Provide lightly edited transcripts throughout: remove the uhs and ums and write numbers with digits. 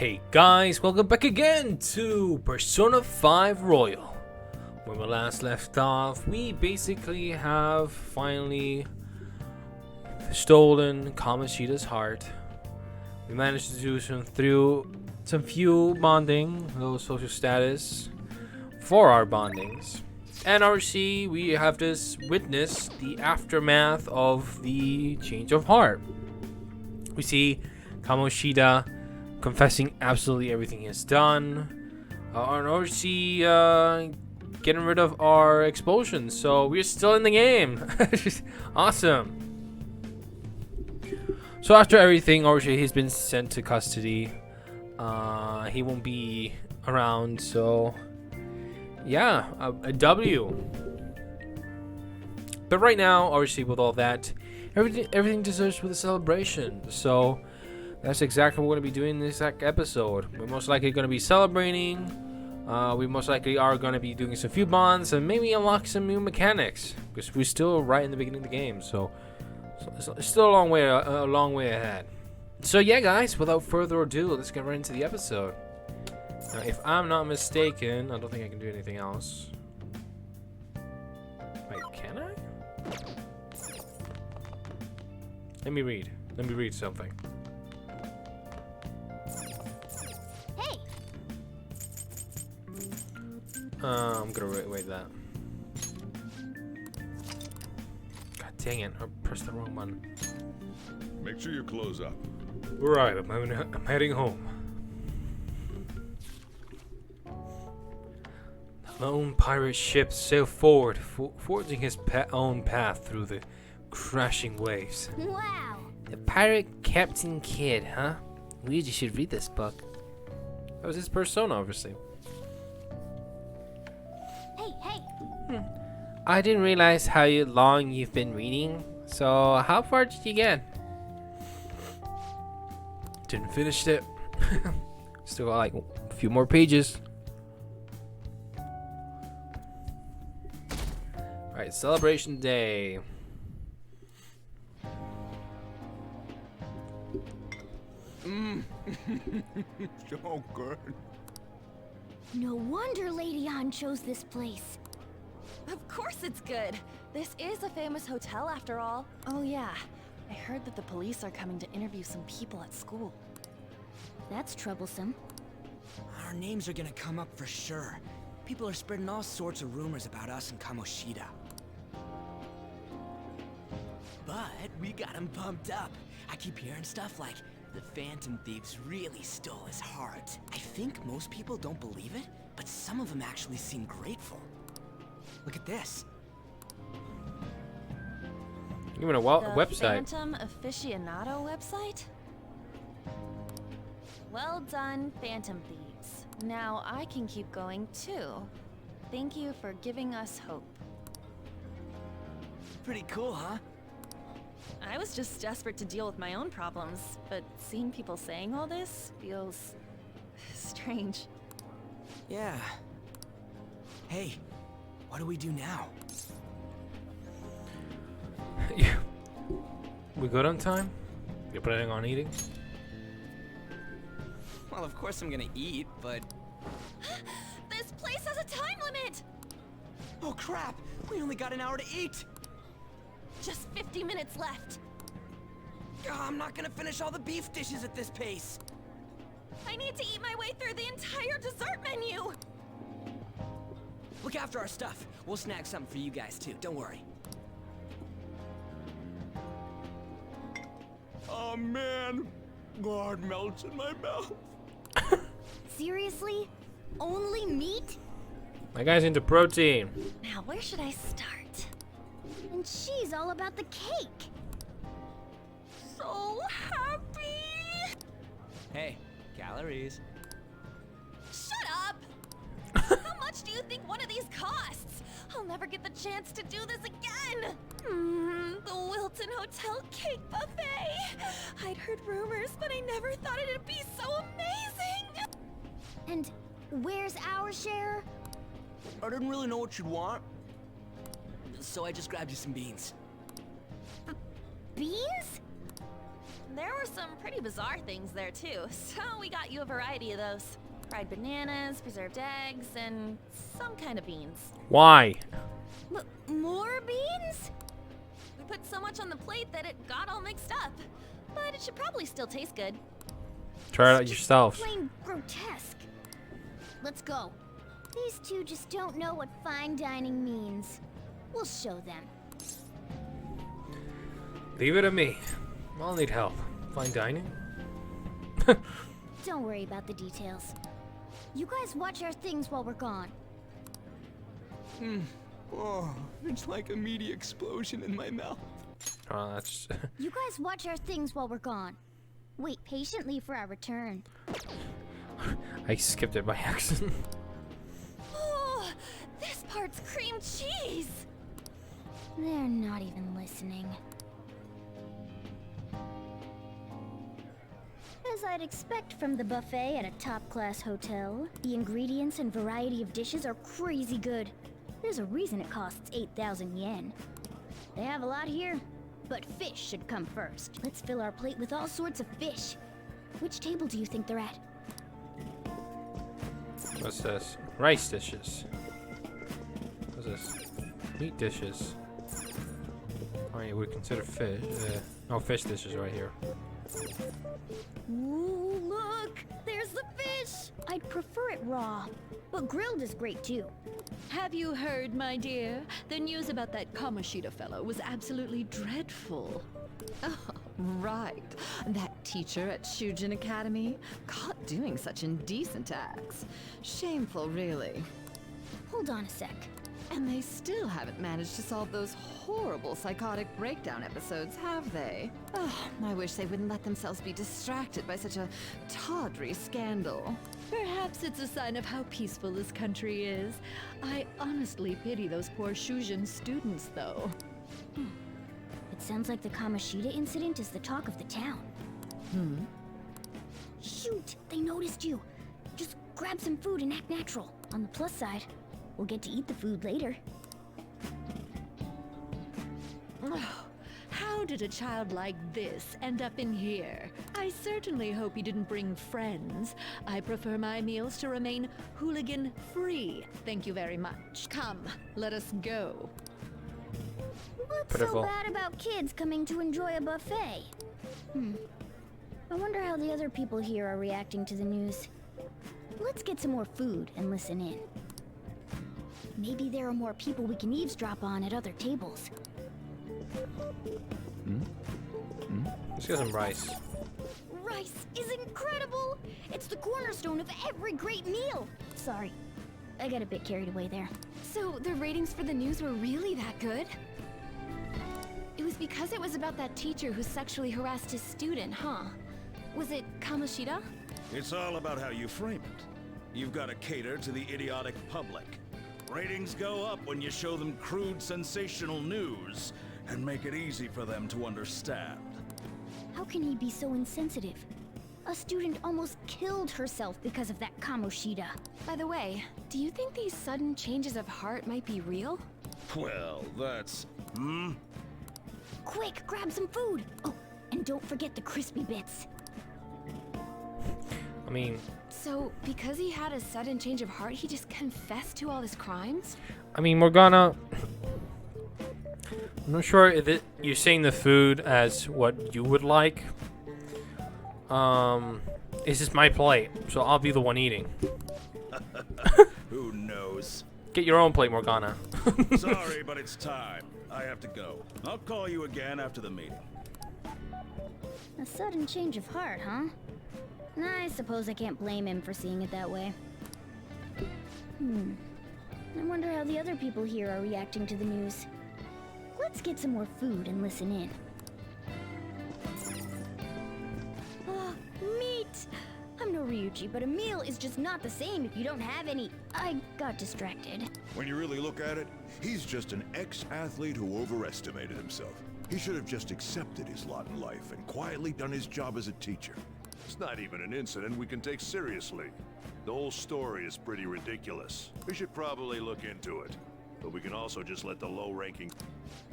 Hey guys, welcome back again to Persona 5 Royal. When we last left off, we basically have finally stolen Kamoshida's heart. We managed to do some few bonding, low social status for our bondings. And obviously we have just witnessed the aftermath of the change of heart. We see Kamoshida confessing absolutely everything he has done, and obviously getting rid of our explosions. So we're still in the game. Awesome. So after everything, obviously he's been sent to custody. He won't be around. So yeah, a W. But right now, obviously with all that, everything deserves with a celebration. So that's exactly what we're going to be doing in this episode. We're most likely going to be celebrating. We most likely are going to be doing some few bonds and maybe unlock some new mechanics, because we're still right in the beginning of the game. So it's still a long way ahead. So yeah, guys, without further ado, let's get right into the episode. Now, if I'm not mistaken, I don't think I can do anything else. Wait, can I? Let me read something. I'm gonna wait that. God dang it, I pressed the wrong button. Make sure you close up. Right, I'm heading home. The lone pirate ship sailed forward, forging his own path through the crashing waves. Wow! The pirate Captain Kidd, huh? We should read this book. That was his persona, obviously. Hey! I didn't realize how long you've been reading. So, how far did you get? Didn't finish it. Still got like a few more pages. Alright, celebration day. So good. No wonder Lady Ann chose this place. Of course it's good. This is a famous hotel after all. Oh yeah, I heard that the police are coming to interview some people at school. That's troublesome. Our names are gonna come up for sure. People are spreading all sorts of rumors about us and Kamoshida. But we got him pumped up. I keep hearing stuff like the Phantom Thieves really stole his heart. I think most people don't believe it, but some of them actually seem grateful. Look at this. Even a The website. Phantom Aficionado website? Well done, Phantom Thieves. Now I can keep going too. Thank you for giving us hope. Pretty cool, huh? I was just desperate to deal with my own problems, but seeing people saying all this feels strange. Yeah. Hey, what do we do now? Yeah. We good on time? You're planning on eating? Well, of course I'm gonna eat, but... This place has a time limit! Oh crap! We only got an hour to eat! Just 50 minutes left. I'm not gonna finish all the beef dishes at this pace. I need to eat my way through the entire dessert menu! Look after our stuff. We'll snag something for you guys too, don't worry. Oh man, God melts in my mouth. Seriously? Only meat? My guy's into protein. Now, where should I start? And she's all about the cake. So happy! Hey, calories. Shut up! How much do you think one of these costs? I'll never get the chance to do this again! The Wilton Hotel Cake Buffet! I'd heard rumors, but I never thought it'd be so amazing! And where's our share? I didn't really know what you'd want, so I just grabbed you some beans. Beans? There were some pretty bizarre things there too, so we got you a variety of those. Fried bananas, preserved eggs, and some kind of beans. Why? More beans? We put so much on the plate that it got all mixed up. But it should probably still taste good. Try it out It's just yourself. Plain grotesque. Let's go. These two just don't know what fine dining means. We'll show them. Leave it to me. I'll need help. Fine dining? Don't worry about the details. You guys watch our things while we're gone. Oh, it's like a meaty explosion in my mouth. Oh, that's. You guys watch our things while we're gone. Wait patiently for our return. I skipped it by accident. Oh, this part's cream cheese. They're not even listening. As I'd expect from the buffet at a top-class hotel, the ingredients and variety of dishes are crazy good. There's a reason it costs 8,000 yen. They have a lot here, but fish should come first. Let's fill our plate with all sorts of fish. Which table do you think they're at? What's this? Rice dishes. What's this? Meat dishes. Oh, yeah, we consider fish. No, fish dishes right here. Ooh, look! There's the fish! I'd prefer it raw, but grilled is great too. Have you heard, my dear? The news about that Kamoshida fellow was absolutely dreadful. Oh, right. That teacher at Shujin Academy, caught doing such indecent acts. Shameful, really. Hold on a sec. And they still haven't managed to solve those horrible psychotic breakdown episodes, have they? Oh, I wish they wouldn't let themselves be distracted by such a tawdry scandal. Perhaps it's a sign of how peaceful this country is. I honestly pity those poor Shujin students, though. It sounds like the Kamoshida incident is the talk of the town. Shoot! They noticed you! Just grab some food and act natural. On the plus side, we'll get to eat the food later. Oh, how did a child like this end up in here? I certainly hope he didn't bring friends. I prefer my meals to remain hooligan-free. Thank you very much. Come, let us go. What's Pitiful. so bad about kids coming to enjoy a buffet? I wonder how the other people here are reacting to the news. Let's get some more food and listen in. Maybe there are more people we can eavesdrop on at other tables. Let's get some rice. Rice is incredible! It's the cornerstone of every great meal! Sorry, I got a bit carried away there. So the ratings for the news were really that good? It was because it was about that teacher who sexually harassed his student, huh? Was it Kamoshida? It's all about how you frame it. You've got to cater to the idiotic public. Ratings go up when you show them crude, sensational news and make it easy for them to understand. How can he be so insensitive? A student almost killed herself because of that Kamoshida. By the way, do you think these sudden changes of heart might be real? Well, that's... Quick, grab some food! Oh, and don't forget the crispy bits. I mean, So, because he had a sudden change of heart, he just confessed to all his crimes? Morgana. I'm not sure if you're saying the food as what you would like. This is my plate, so I'll be the one eating. Who knows? Get your own plate, Morgana. Sorry, but it's time. I have to go. I'll call you again after the meeting. A sudden change of heart, huh? I suppose I can't blame him for seeing it that way. I wonder how the other people here are reacting to the news. Let's get some more food and listen in. Ah, meat! I'm no Ryuji, but a meal is just not the same if you don't have any. I got distracted. When you really look at it, he's just an ex-athlete who overestimated himself. He should have just accepted his lot in life and quietly done his job as a teacher. It's not even an incident we can take seriously. The whole story is pretty ridiculous. We should probably look into it. But we can also just let the low-ranking...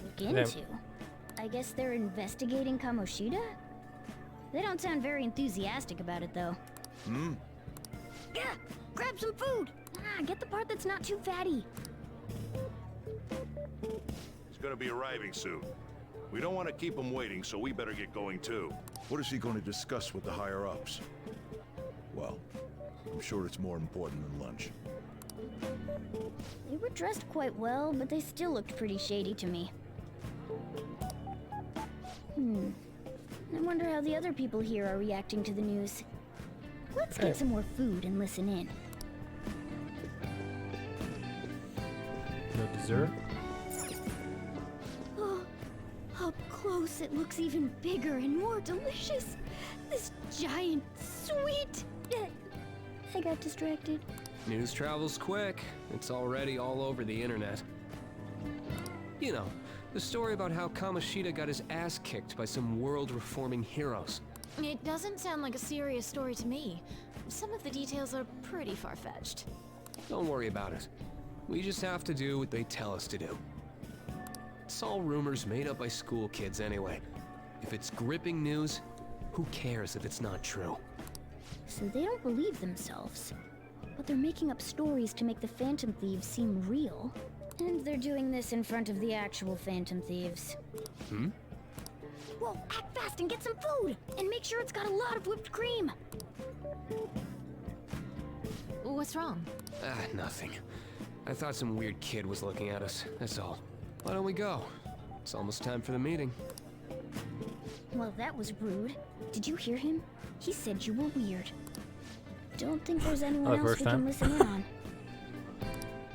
Look into? I guess they're investigating Kamoshida? They don't sound very enthusiastic about it, though. Yeah, grab some food! Get the part that's not too fatty. He's gonna be arriving soon. We don't want to keep him waiting, so we better get going too. What is he going to discuss with the higher-ups? Well, I'm sure it's more important than lunch. They were dressed quite well, but they still looked pretty shady to me. I wonder how the other people here are reacting to the news. Let's get some more food and listen in. No dessert? Oh, up close it looks even bigger and more delicious. This giant sweet... I got distracted. News travels quick. It's already all over the internet. You know, the story about how Kamoshida got his ass kicked by some world-reforming heroes. It doesn't sound like a serious story to me. Some of the details are pretty far-fetched. Don't worry about it. We just have to do what they tell us to do. It's all rumors made up by school kids anyway. If it's gripping news, who cares if it's not true? So they don't believe themselves. But they're making up stories to make the Phantom Thieves seem real. And they're doing this in front of the actual Phantom Thieves. Whoa, act fast and get some food! And make sure it's got a lot of whipped cream! What's wrong? Nothing. I thought some weird kid was looking at us, that's all. Why don't we go? It's almost time for the meeting. Well, that was rude. Did you hear him? He said you were weird. Don't think there's anyone else we can listen in on.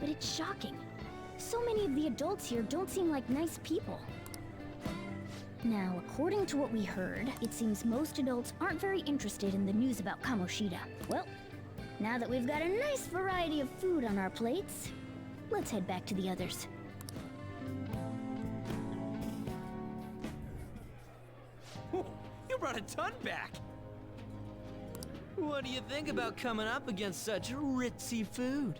But it's shocking. So many of the adults here don't seem like nice people. Now, according to what we heard, it seems most adults aren't very interested in the news about Kamoshida. Well, now that we've got a nice variety of food on our plates, let's head back to the others. You brought a ton back! What do you think about coming up against such ritzy food?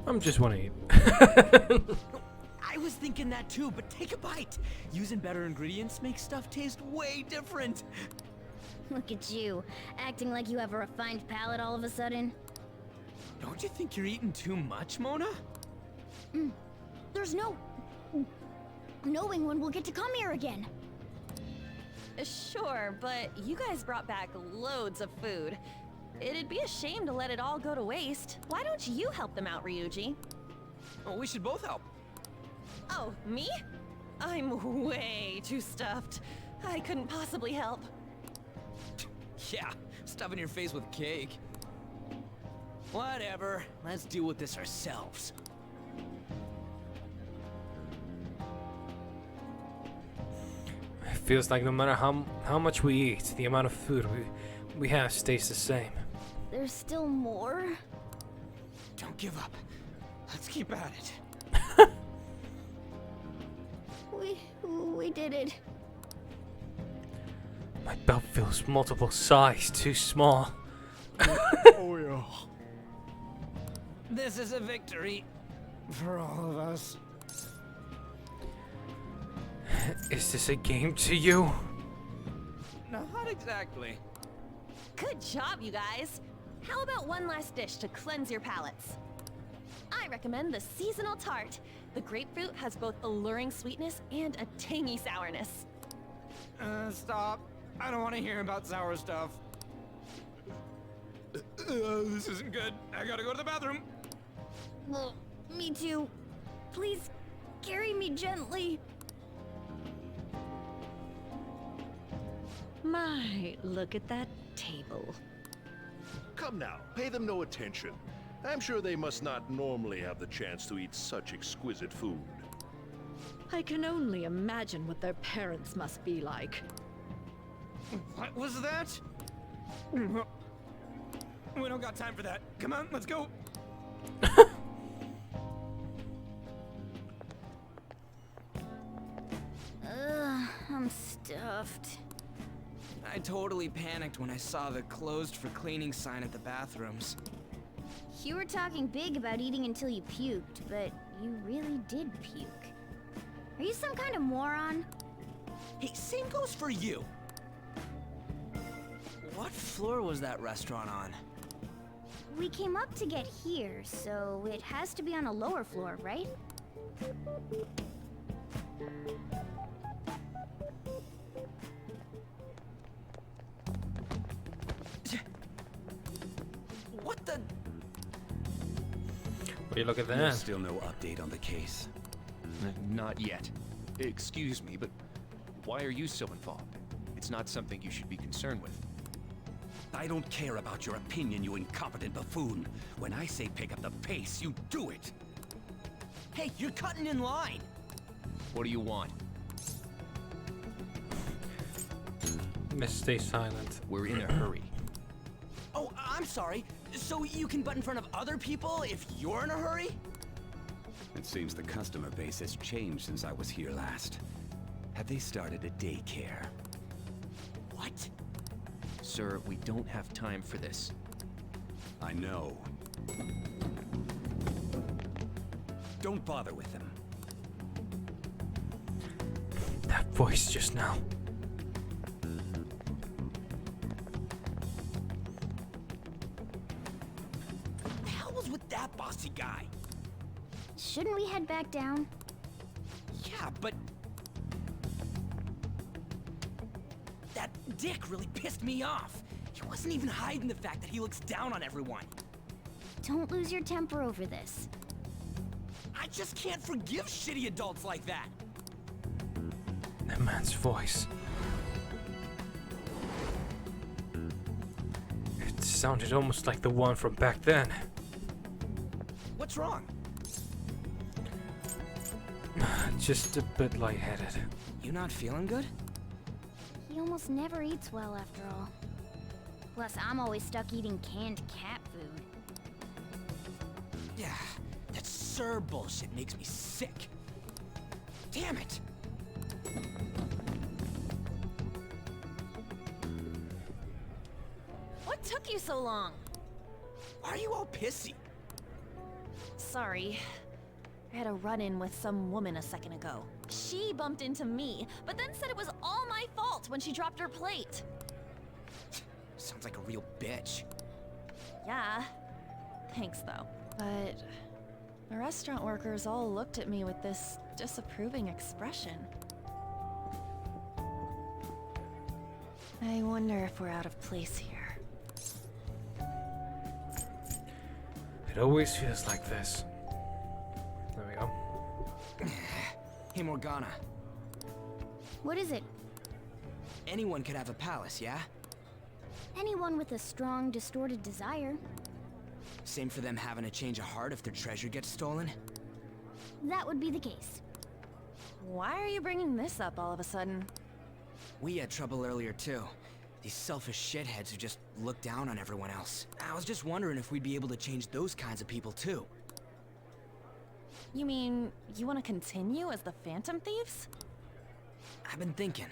I'm just wanna eat. I was thinking that too, but take a bite. Using better ingredients makes stuff taste way different. Look at you, acting like you have a refined palate all of a sudden. Don't you think you're eating too much, Mona? There's no... knowing when we'll get to come here again. Sure, but you guys brought back loads of food. It'd be a shame to let it all go to waste. Why don't you help them out, Ryuji? Oh, we should both help. Oh, me? I'm way too stuffed. I couldn't possibly help. Yeah, stuffing your face with cake. Whatever, let's deal with this ourselves. It feels like no matter how much we eat, the amount of food we have stays the same. There's still more? Don't give up. Let's keep at it. We did it. My belt feels multiple sizes too small. Oh, yeah. This is a victory for all of us. Is this a game to you? Not exactly. Good job, you guys. How about one last dish to cleanse your palates? I recommend the seasonal tart. The grapefruit has both alluring sweetness and a tangy sourness. Stop. I don't want to hear about sour stuff. This isn't good. I gotta go to the bathroom. Well, me too. Please, carry me gently. My, look at that table. Come now, pay them no attention. I'm sure they must not normally have the chance to eat such exquisite food. I can only imagine what their parents must be like. What was that? We don't got time for that. Come on, let's go. I'm stuffed. I totally panicked when I saw the closed for cleaning sign at the bathrooms. You were talking big about eating until you puked, but you really did puke. Are you some kind of moron? Hey, same goes for you. What floor was that restaurant on? We came up to get here, so it has to be on a lower floor, right? What the? Will you look at that? There's still no update on the case. Not yet. Excuse me, but why are you so involved? It's not something you should be concerned with. I don't care about your opinion, you incompetent buffoon. When I say pick up the pace, you do it. Hey, you're cutting in line. What do you want? Miss, stay silent. We're in a hurry. Oh, I'm sorry. So you can butt in front of other people if you're in a hurry? It seems the customer base has changed since I was here last. Have they started a daycare? What? Sir, we don't have time for this. I know. Don't bother with them. That voice just now. The hell was with that bossy guy? Shouldn't we head back down? Yeah, but... that dick really pissed me off. He wasn't even hiding the fact that he looks down on everyone. Don't lose your temper over this. I just can't forgive shitty adults like that. That man's voice. It sounded almost like the one from back then. What's wrong? Just a bit lightheaded. You not feeling good? He almost never eats well after all. Plus, I'm always stuck eating canned cat food. Yeah, that Sir bullshit makes me sick. Damn it! What took you so long? Why are you all pissy? Sorry. I had a run-in with some woman a second ago. She bumped into me, but then said it was all my fault when she dropped her plate. Sounds like a real bitch. Yeah. Thanks, though. But the restaurant workers all looked at me with this disapproving expression. I wonder if we're out of place here. It always feels like this. There we go. Hey, Morgana. What is it? Anyone could have a palace, yeah? Anyone with a strong, distorted desire. Same for them having a change of heart if their treasure gets stolen? That would be the case. Why are you bringing this up all of a sudden? We had trouble earlier, too. These selfish shitheads who just look down on everyone else. I was just wondering if we'd be able to change those kinds of people, too. You mean, you want to continue as the Phantom Thieves? I've been thinking.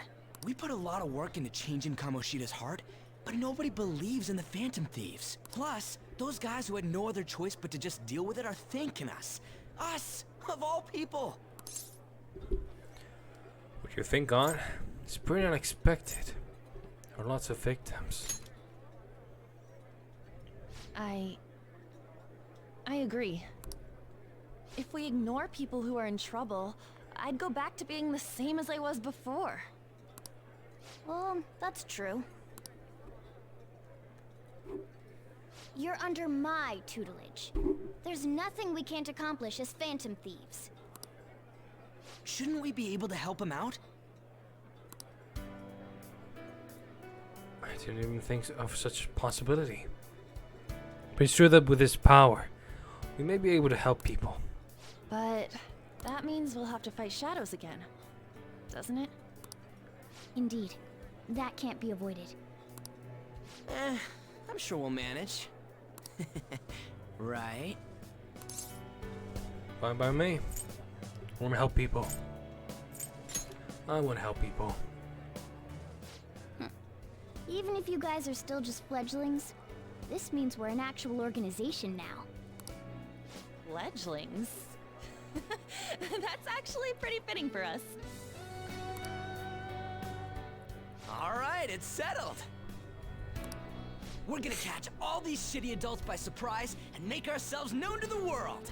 We put a lot of work into changing Kamoshida's heart, but nobody believes in the Phantom Thieves. Plus, those guys who had no other choice but to just deal with it are thanking us. Us, of all people. What you think on? It's pretty unexpected. There are lots of victims. I agree. If we ignore people who are in trouble, I'd go back to being the same as I was before. Well, that's true. You're under my tutelage. There's nothing we can't accomplish as Phantom Thieves. Shouldn't we be able to help him out? I didn't even think of such a possibility. But it's true that with this power, we may be able to help people. But that means we'll have to fight shadows again, doesn't it? Indeed. That can't be avoided. I'm sure we'll manage. Right? Fine by me. I want to help people. I want to help people. Even if you guys are still just fledglings, this means we're an actual organization now. Fledglings? That's actually pretty fitting for us. All right, it's settled. We're gonna catch all these shitty adults by surprise and make ourselves known to the world.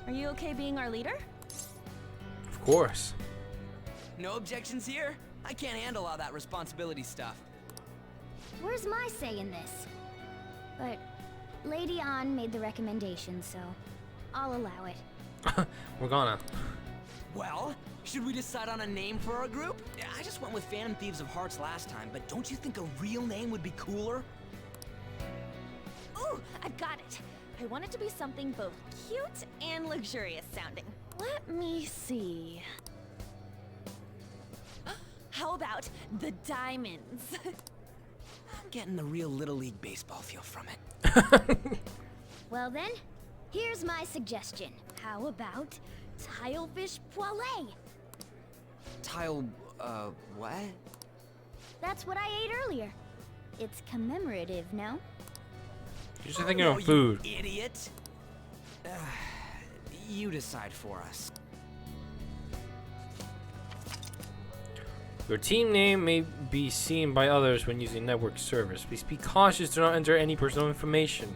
Are you okay being our leader? Of course. No objections here? I can't handle all that responsibility stuff. Where's my say in this? But Lady An made the recommendation, so I'll allow it. We're gonna. Well, should we decide on a name for our group? I just went with Phantom Thieves of Hearts last time, but don't you think a real name would be cooler? Ooh, I've got it. I want it to be something both cute and luxurious sounding. Let me see. How about the Diamonds? I'm getting the real Little League Baseball feel from it. Well then, here's my suggestion. How about Tilefish Poêlée? What? That's what I ate earlier. It's commemorative, no? You're just thinking of food. You idiot. You decide for us. Your team name may be seen by others when using network service. Please be cautious to not enter any personal information.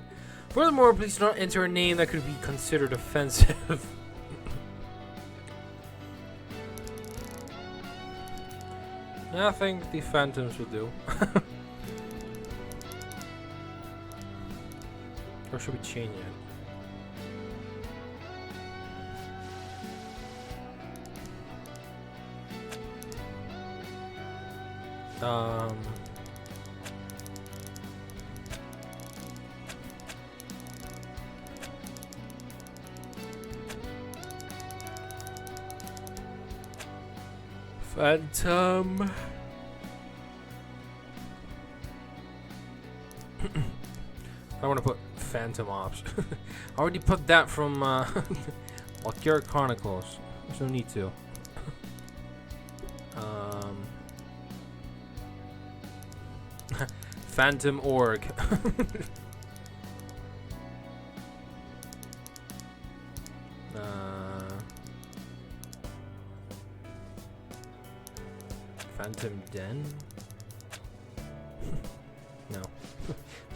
Furthermore, please do not enter a name that could be considered offensive. Yeah, I think the Phantoms would do. Or should we change it? Phantom. I want to put Phantom Ops. I already put that from Valkyria Chronicles. There's no need to. Phantom Org. Phantom Den? No.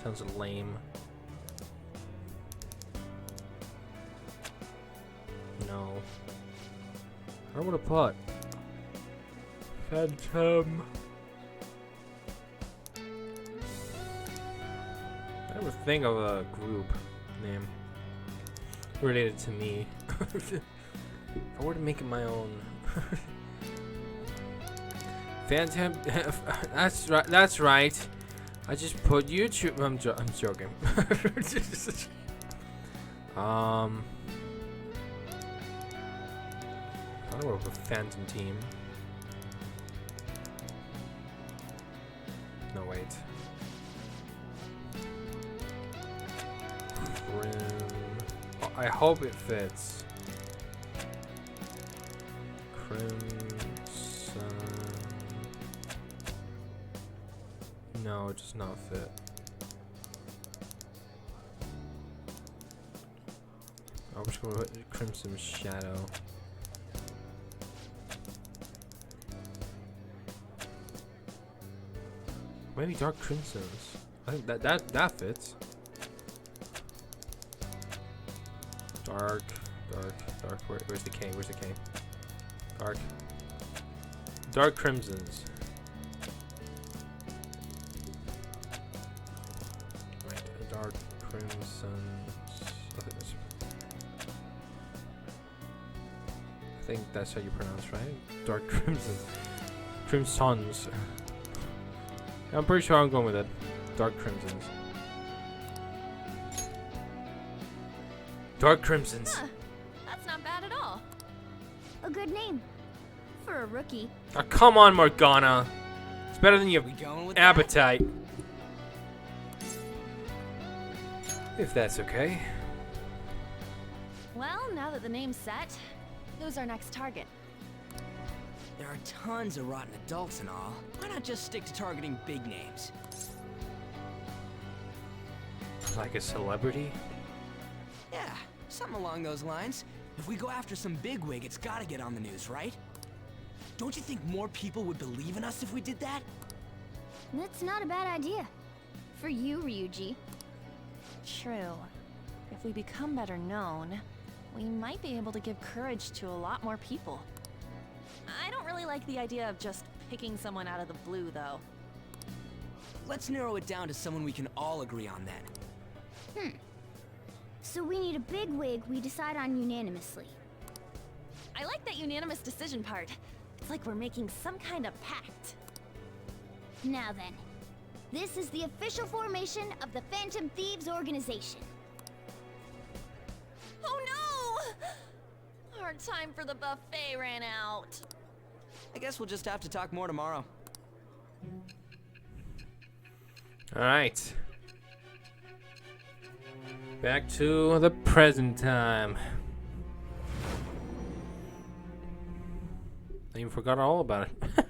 Sounds lame. No. I don't want to put Phantom. I never think of a group name related to me. If I were to make it my own. Phantom. That's right. That's right. I just put YouTube. I'm joking. I don't know, a Phantom Team. No, wait. Oh, I hope it fits. Crimson. No, it does not fit. I'm just gonna put Crimson Shadow. Maybe Dark Crimsons. I think that fits. Dark. Where's the K? Where's the K? Dark Crimsons. Right, Dark Crimsons. I think that's how you pronounce, right? Dark Crimson. Crimsons. I'm pretty sure I'm going with it. Dark Crimsons. Dark Crimsons. Huh, that's not bad at all. A good name. For a rookie. Oh, come on, Morgana. It's better than your appetite. If that's okay. Well, now that the name's set, who's our next target? There are tons of rotten adults and all. Why not just stick to targeting big names? Like a celebrity? Yeah, something along those lines. If we go after some bigwig, it's gotta get on the news, right? Don't you think more people would believe in us if we did that? That's not a bad idea. For you, Ryuji. True. If we become better known, we might be able to give courage to a lot more people. I don't really like the idea of just picking someone out of the blue, though. Let's narrow it down to someone we can all agree on then. So we need a big wig we decide on unanimously. I like that unanimous decision part. It's like we're making some kind of pact. Now then, this is the official formation of the Phantom Thieves organization. Oh no! Our time for the buffet ran out. I guess we'll just have to talk more tomorrow. Alright. Back to the present time. I even forgot all about it.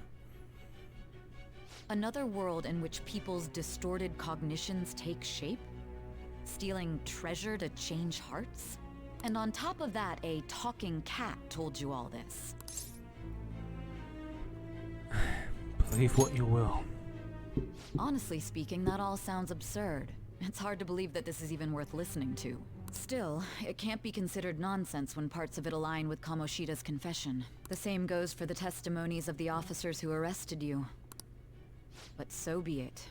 Another world in which people's distorted cognitions take shape? Stealing treasure to change hearts? And on top of that, a talking cat told you all this. Believe what you will. Honestly speaking, that all sounds absurd. It's hard to believe that this is even worth listening to. Still, it can't be considered nonsense when parts of it align with Kamoshida's confession. The same goes for the testimonies of the officers who arrested you. But so be it.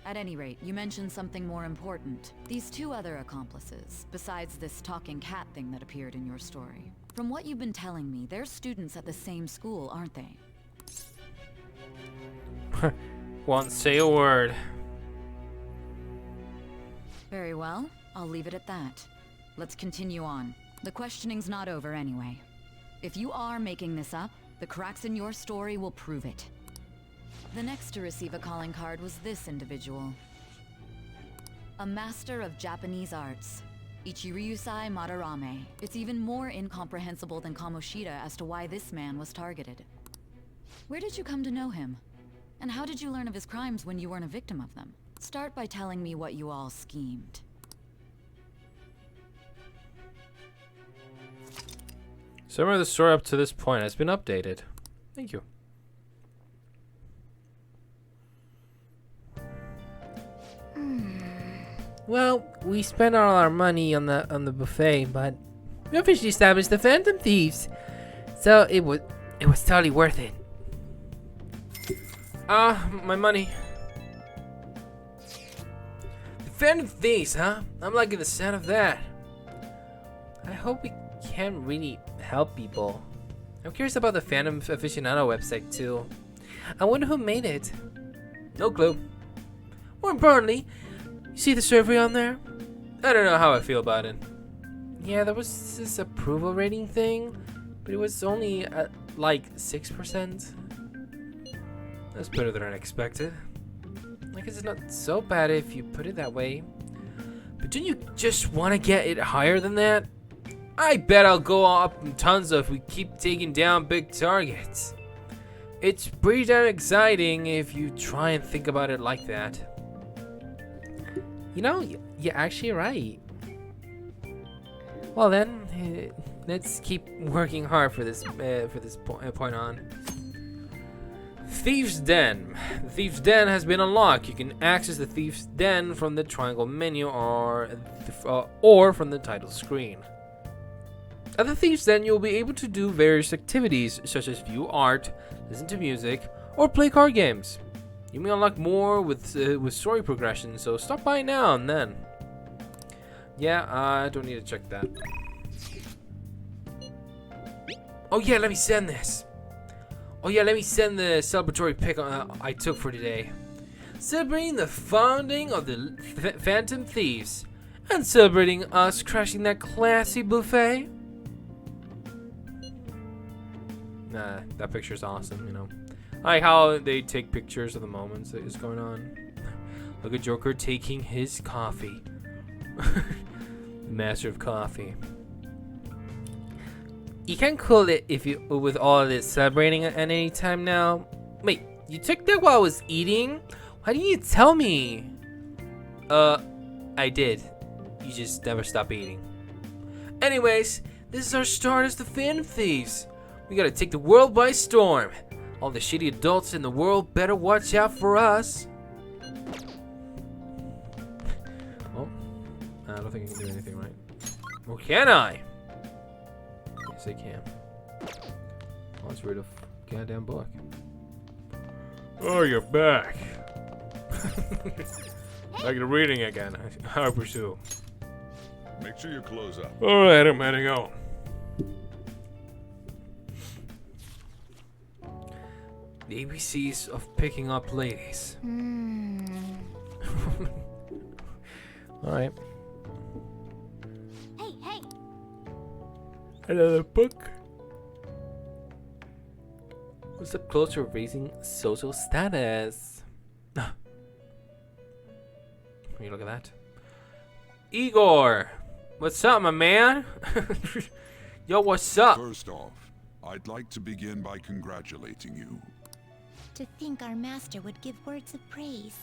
At any rate, you mentioned something more important. These two other accomplices, besides this talking cat thing that appeared in your story. From what you've been telling me, they're students at the same school, aren't they? Won't say a word. Very well. I'll leave it at that. Let's continue on. The questioning's not over anyway. If you are making this up, the cracks in your story will prove it. The next to receive a calling card was this individual. A master of Japanese arts, Ichiryusai Madarame. It's even more incomprehensible than Kamoshida as to why this man was targeted. Where did you come to know him? And how did you learn of his crimes when you weren't a victim of them? Start by telling me what you all schemed. Summary of the story up to this point has been updated. Thank you. Well, we spent all our money on the buffet, but we officially established the Phantom Thieves, so it was totally worth it. My money. The Phantom Thieves, huh? I'm liking the sound of that. I hope we can really help people. I'm curious about the Phantom Aficionado website too. I wonder who made it. No clue. More importantly, you see the survey on there? I don't know how I feel about it. Yeah, there was this approval rating thing, but it was only at like 6%. That's better than I expected. I guess it's not so bad if you put it that way. But don't you just want to get it higher than that? I bet I'll go up in tons if we keep taking down big targets. It's pretty damn exciting if you try and think about it like that. You know, you're actually right. Well then, let's keep working hard for this point on. Thieves' Den. The Thieves' Den has been unlocked. You can access the Thieves' Den from the triangle menu or from the title screen. At the Thieves' Den, you'll be able to do various activities such as view art, listen to music, or play card games. You may unlock more with story progression, so stop by now and then. Yeah, I don't need to check that. Oh yeah, let me send this. Oh yeah, let me send the celebratory pic I took for today. Celebrating the founding of the Phantom Thieves and celebrating us crashing that classy buffet. Nah, that picture's awesome, you know. I like how they take pictures of the moments that is going on. Look at Joker taking his coffee. The master of coffee. You can't cool it if you with all of this celebrating at any time now. Wait, you took that while I was eating? Why didn't you tell me? I did. You just never stop eating. Anyways, this is our start as the Phantom Thieves. We gotta take the world by storm. All the shitty adults in the world better watch out for us. Oh, I don't think I can do anything right. Or can I? Yes, I can. Oh, let's read a goddamn book. Oh, you're back. Back to reading again. I pursue. Make sure you close up. Alright, I'm heading out. The ABCs of picking up ladies. Alright. Hey! Another book. What's up close to raising social status? You look at that. Igor! What's up, my man? Yo, what's up? First off, I'd like to begin by congratulating you. To think our master would give words of praise.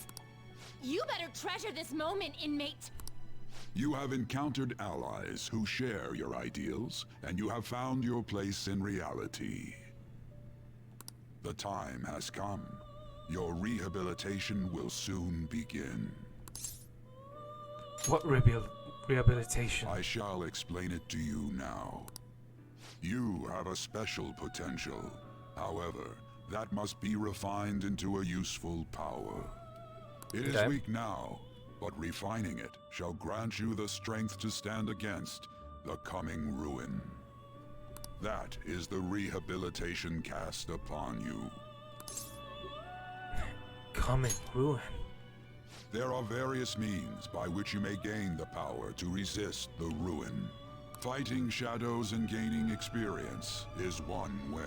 You better treasure this moment, inmate. You have encountered allies who share your ideals, and you have found your place in reality. The time has come. Your rehabilitation will soon begin. What rehabilitation? I shall explain it to you now. You have a special potential. However, that must be refined into a useful power. It is weak now, but refining it shall grant you the strength to stand against the coming ruin. That is the rehabilitation cast upon you. Coming ruin? There are various means by which you may gain the power to resist the ruin. Fighting shadows and gaining experience is one way.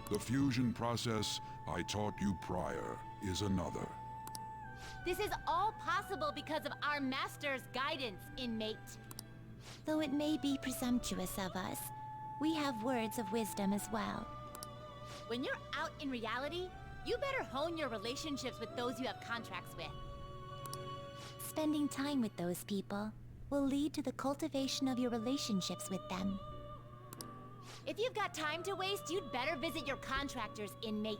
The fusion process I taught you prior is another. This is all possible because of our master's guidance, inmate. Though it may be presumptuous of us, we have words of wisdom as well. When you're out in reality, you better hone your relationships with those you have contracts with. Spending time with those people will lead to the cultivation of your relationships with them. If you've got time to waste, you'd better visit your contractors, inmate.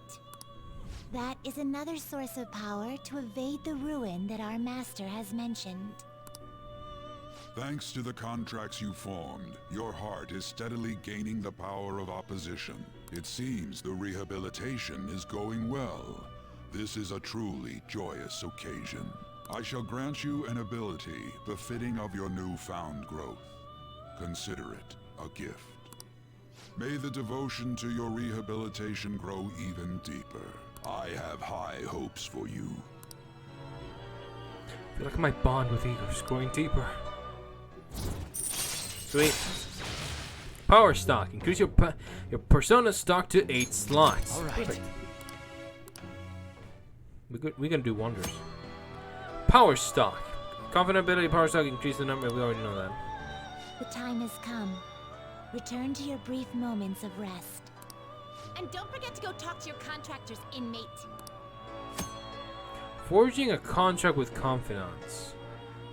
That is another source of power to evade the ruin that our master has mentioned. Thanks to the contracts you formed, your heart is steadily gaining the power of opposition. It seems the rehabilitation is going well. This is a truly joyous occasion. I shall grant you an ability befitting of your newfound growth. Consider it a gift. May the devotion to your rehabilitation grow even deeper. I have high hopes for you. I feel like my bond with Igor is growing deeper. Sweet. Power stock. Increase your persona stock to 8 slots. Alright. We're gonna do wonders. Power stock. Confident ability power stock increase the number. We already know that. The time has come. Return to your brief moments of rest. And don't forget to go talk to your contractors, inmate. Forging a contract with confidants.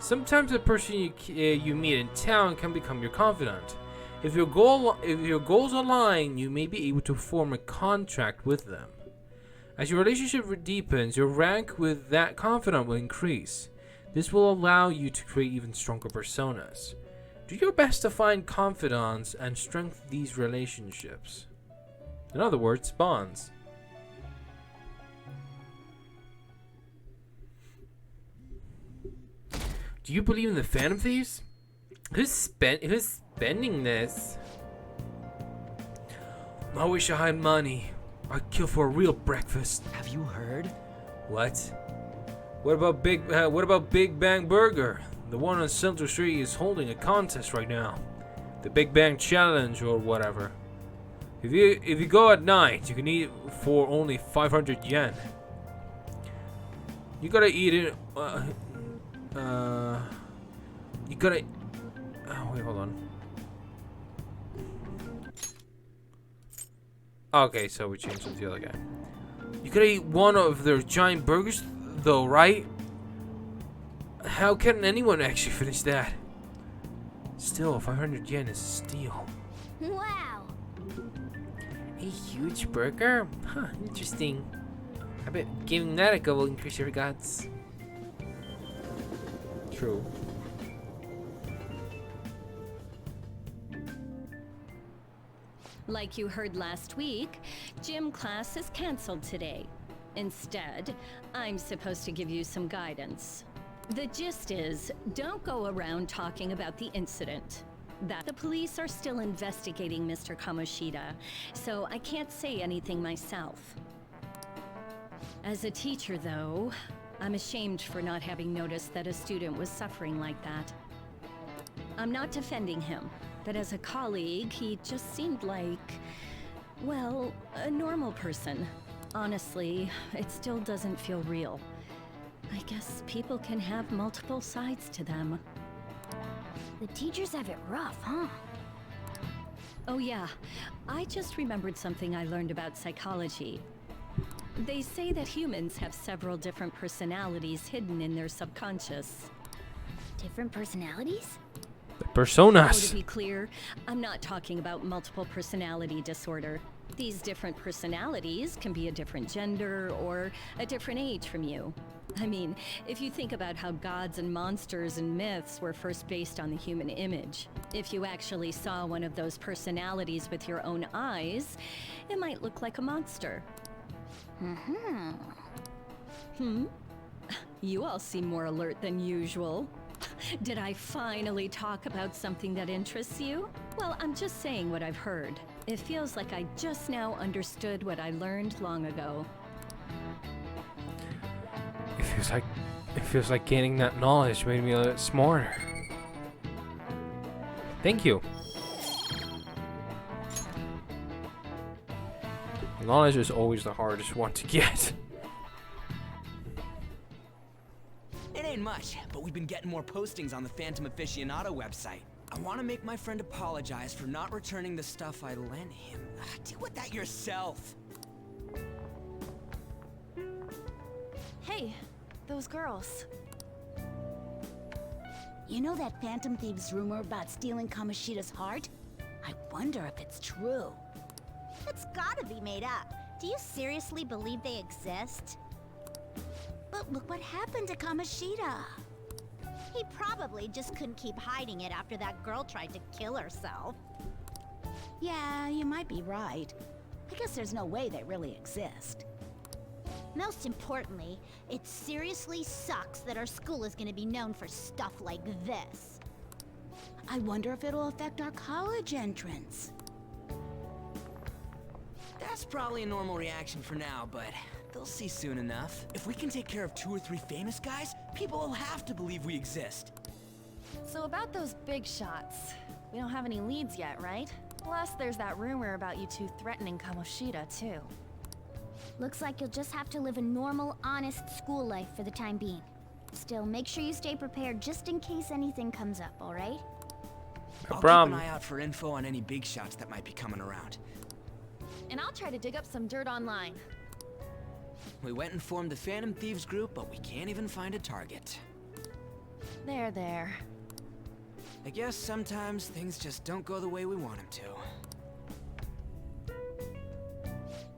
Sometimes a person you meet in town can become your confidant. If your goals align, you may be able to form a contract with them. As your relationship deepens, your rank with that confidant will increase. This will allow you to create even stronger personas. Do your best to find confidants and strengthen these relationships. In other words, bonds. Do you believe in the Phantom Thieves? Who's spending this? I wish I had money. I'd kill for a real breakfast. Have you heard? What? What about Big Bang Burger? The one on Central Street is holding a contest right now. The Big Bang Challenge or whatever. If you go at night, you can eat for only 500 yen. You gotta eat it. You gotta. Oh, wait, hold on. Okay, so we changed it to the other guy. You gotta eat one of their giant burgers, though, right? How can anyone actually finish that? Still, 500 yen is a steal. Wow! A huge burger? Huh, interesting. I bet giving that a go will increase your guts. True. Like you heard last week, gym class is canceled today. Instead, I'm supposed to give you some guidance. The gist is, don't go around talking about the incident. That the police are still investigating Mr. Kamoshida, so I can't say anything myself. As a teacher, though, I'm ashamed for not having noticed that a student was suffering like that. I'm not defending him, but as a colleague, he just seemed like, well, a normal person. Honestly, it still doesn't feel real. I guess people can have multiple sides to them. The teachers have it rough, huh? Oh yeah, I just remembered something I learned about psychology. They say that humans have several different personalities hidden in their subconscious. Different personalities? The personas. Oh, to be clear, I'm not talking about multiple personality disorder. These different personalities can be a different gender or a different age from you. I mean, if you think about how gods and monsters and myths were first based on the human image, if you actually saw one of those personalities with your own eyes, it might look like a monster. Hmm? You all seem more alert than usual. Did I finally talk about something that interests you? Well, I'm just saying what I've heard. It feels like I just now understood what I learned long ago. It feels like gaining that knowledge made me a little smarter. Thank you. Knowledge is always the hardest one to get. It ain't much, but we've been getting more postings on the Phantom Aficionado website. I want to make my friend apologize for not returning the stuff I lent him. Deal with that yourself. Hey, those girls. You know that Phantom Thieves rumor about stealing Kamoshida's heart? I wonder if it's true. It's gotta be made up. Do you seriously believe they exist? But look what happened to Kamoshida. He probably just couldn't keep hiding it after that girl tried to kill herself. Yeah, you might be right. I guess there's no way they really exist. Most importantly, it seriously sucks that our school is gonna be known for stuff like this. I wonder if it'll affect our college entrance. That's probably a normal reaction for now, but they'll see soon enough. If we can take care of 2 or 3 famous guys, people will have to believe we exist. So about those big shots, we don't have any leads yet, right? Plus, there's that rumor about you two threatening Kamoshida, too. Looks like you'll just have to live a normal, honest school life for the time being. Still, make sure you stay prepared just in case anything comes up, alright? I'll keep an eye out for info on any big shots that might be coming around. And I'll try to dig up some dirt online. We went and formed the Phantom Thieves group, but we can't even find a target. There. I guess sometimes things just don't go the way we want them to.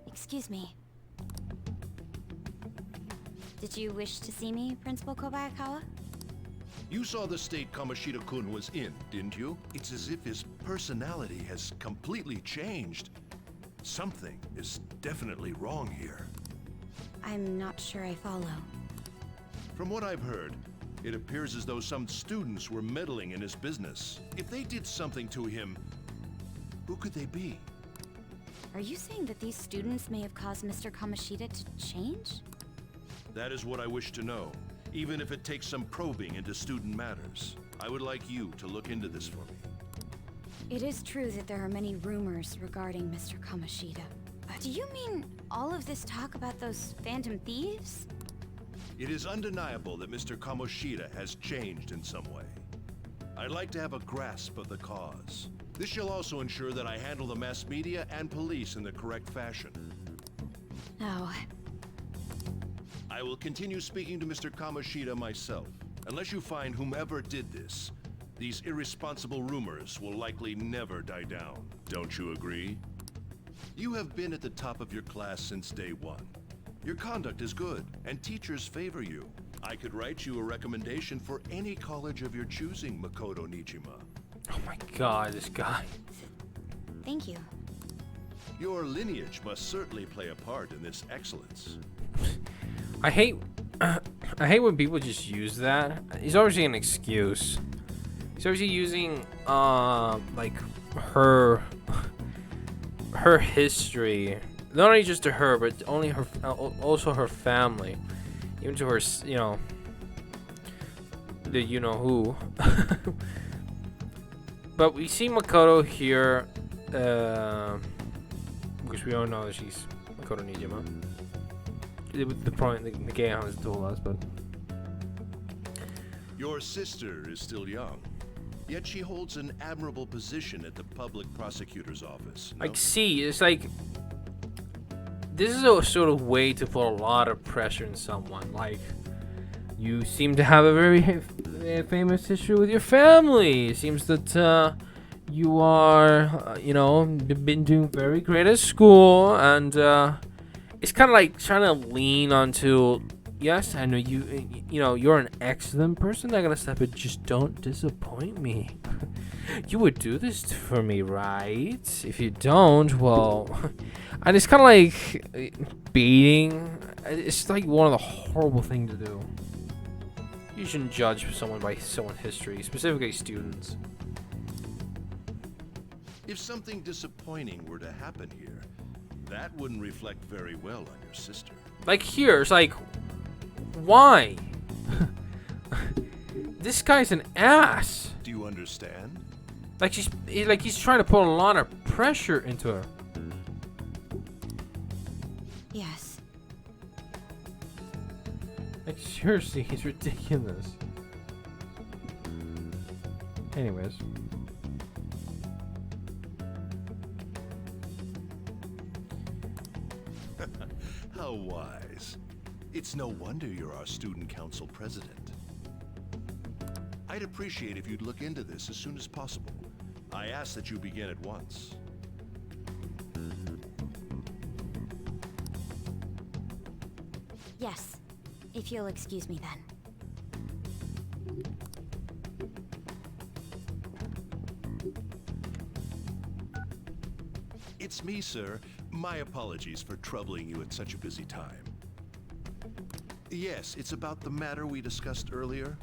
Excuse me. Did you wish to see me, Principal Kobayakawa? You saw the state Kamoshida-kun was in, didn't you? It's as if his personality has completely changed. Something is definitely wrong here. I'm not sure I follow. From what I've heard, it appears as though some students were meddling in his business. If they did something to him, who could they be? Are you saying that these students may have caused Mr. Kamoshida to change? That is what I wish to know, even if it takes some probing into student matters. I would like you to look into this for me. It is true that there are many rumors regarding Mr. Kamoshida. Do you mean all of this talk about those Phantom Thieves? It is undeniable that Mr. Kamoshida has changed in some way. I'd like to have a grasp of the cause. This shall also ensure that I handle the mass media and police in the correct fashion. Oh. I will continue speaking to Mr. Kamoshida myself. Unless you find whomever did this, these irresponsible rumors will likely never die down. Don't you agree? You have been at the top of your class since day one. Your conduct is good, and teachers favor you. I could write you a recommendation for any college of your choosing, Makoto Nijima. Oh my god, this guy. Thank you. Your lineage must certainly play a part in this excellence. I hate when people just use that. He's obviously an excuse. He's obviously using like her history, not only just to her, but only her, also her family, even to her, you know, the you know who. But we see Makoto here, because we all know that she's Makoto Nijima. The point the game has told us, but your sister is still young, yet she holds an admirable position at the public prosecutor's office. No? like, see, it's like this is a sort of way to put a lot of pressure in someone. Like, you seem to have a very famous history with your family. It seems that you are, you know, been doing very great at school, and it's kind of like trying to lean onto, yes, I know you know, you're an excellent person, that kind of stuff, but just don't disappoint me. You would do this for me, right? If you don't, well, and it's kind of like baiting. It's like one of the horrible things to do. You shouldn't judge someone by someone's history, specifically students. If something disappointing were to happen here, that wouldn't reflect very well on your sister. Like here, it's like, why? This guy's an ass. Do you understand? Like he's trying to put a lot of pressure into her. Yes. Like, seriously, he's ridiculous. Anyways. How wise. It's no wonder you're our student council president. I'd appreciate if you'd look into this as soon as possible. I ask that you begin at once. Yes. If you'll excuse me then. It's me, sir. My apologies for troubling you at such a busy time. Yes, it's about the matter we discussed earlier.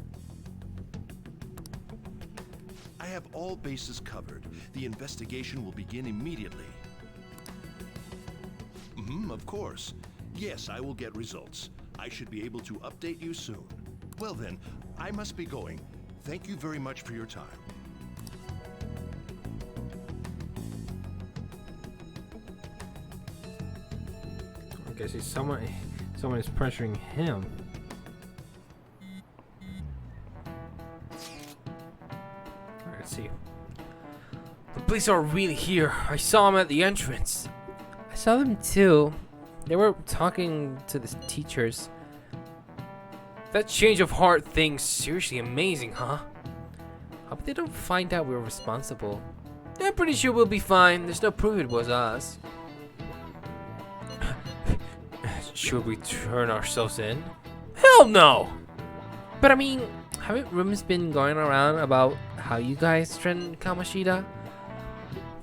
I have all bases covered. The investigation will begin immediately. Of course. Yes, I will get results. I should be able to update you soon. Well then, I must be going. Thank you very much for your time. I guess he's someone is pressuring him. Alright, let's see. The police are really here. I saw them at the entrance. I saw them too. They were talking to the teachers. That change of heart thing's seriously amazing, huh? Hope they don't find out we're responsible. I'm pretty sure we'll be fine. There's no proof it was us. Should we turn ourselves in? Hell no! But I mean, haven't rumors been going around about how you guys threatened Kamoshida?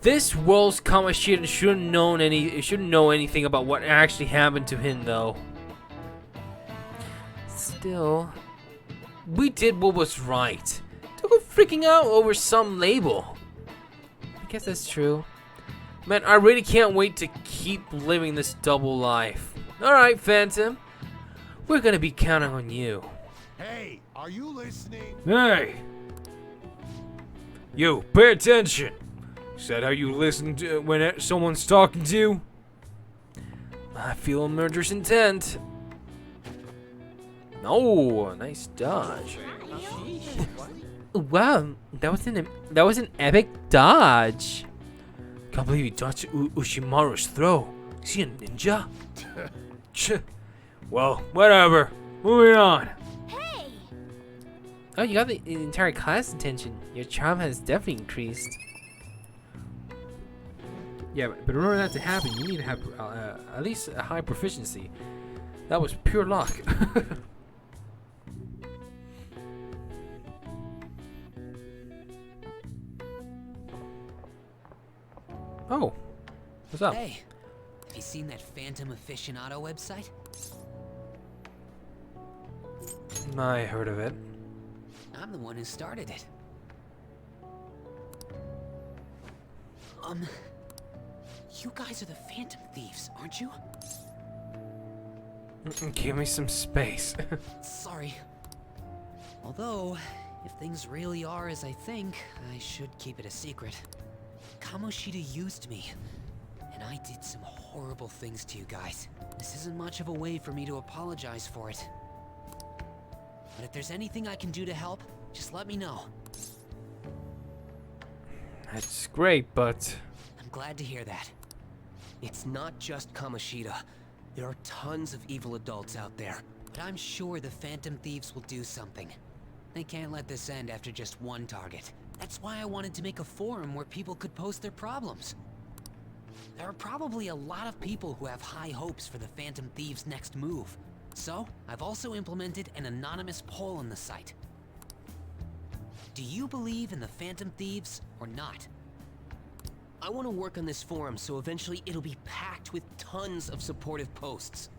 This world's Kamoshida shouldn't know anything about what actually happened to him, though. Still, we did what was right. Don't go freaking out over some label. I guess that's true. Man, I really can't wait to keep living this double life. Alright, Phantom. We're gonna be counting on you. Hey, are you listening? Hey! You, pay attention! Is that how you listen to when someone's talking to you? I feel a murderous intent. Oh, nice dodge. Wow, that was an epic dodge. Can't believe you dodged Ushimaru's throw. Is he a ninja? Well, whatever. Moving on. Hey! Oh, you got the entire class attention. Your charm has definitely increased. Yeah, but in order for that to happen, you need to have at least a high proficiency. That was pure luck. Oh, what's up? Hey, have you seen that Phantom Aficionado website? I heard of it. I'm the one who started it. You guys are the Phantom Thieves, aren't you? Give me some space. Sorry. Although, if things really are as I think, I should keep it a secret. Kamoshida used me, and I did some horrible things to you guys. This isn't much of a way for me to apologize for it. But if there's anything I can do to help, just let me know. That's great, but... I'm glad to hear that. It's not just Kamoshida. There are tons of evil adults out there. But I'm sure the Phantom Thieves will do something. They can't let this end after just one target. That's why I wanted to make a forum where people could post their problems. There are probably a lot of people who have high hopes for the Phantom Thieves' next move. So, I've also implemented an anonymous poll on the site. Do you believe in the Phantom Thieves or not? I want to work on this forum so eventually it'll be packed with tons of supportive posts.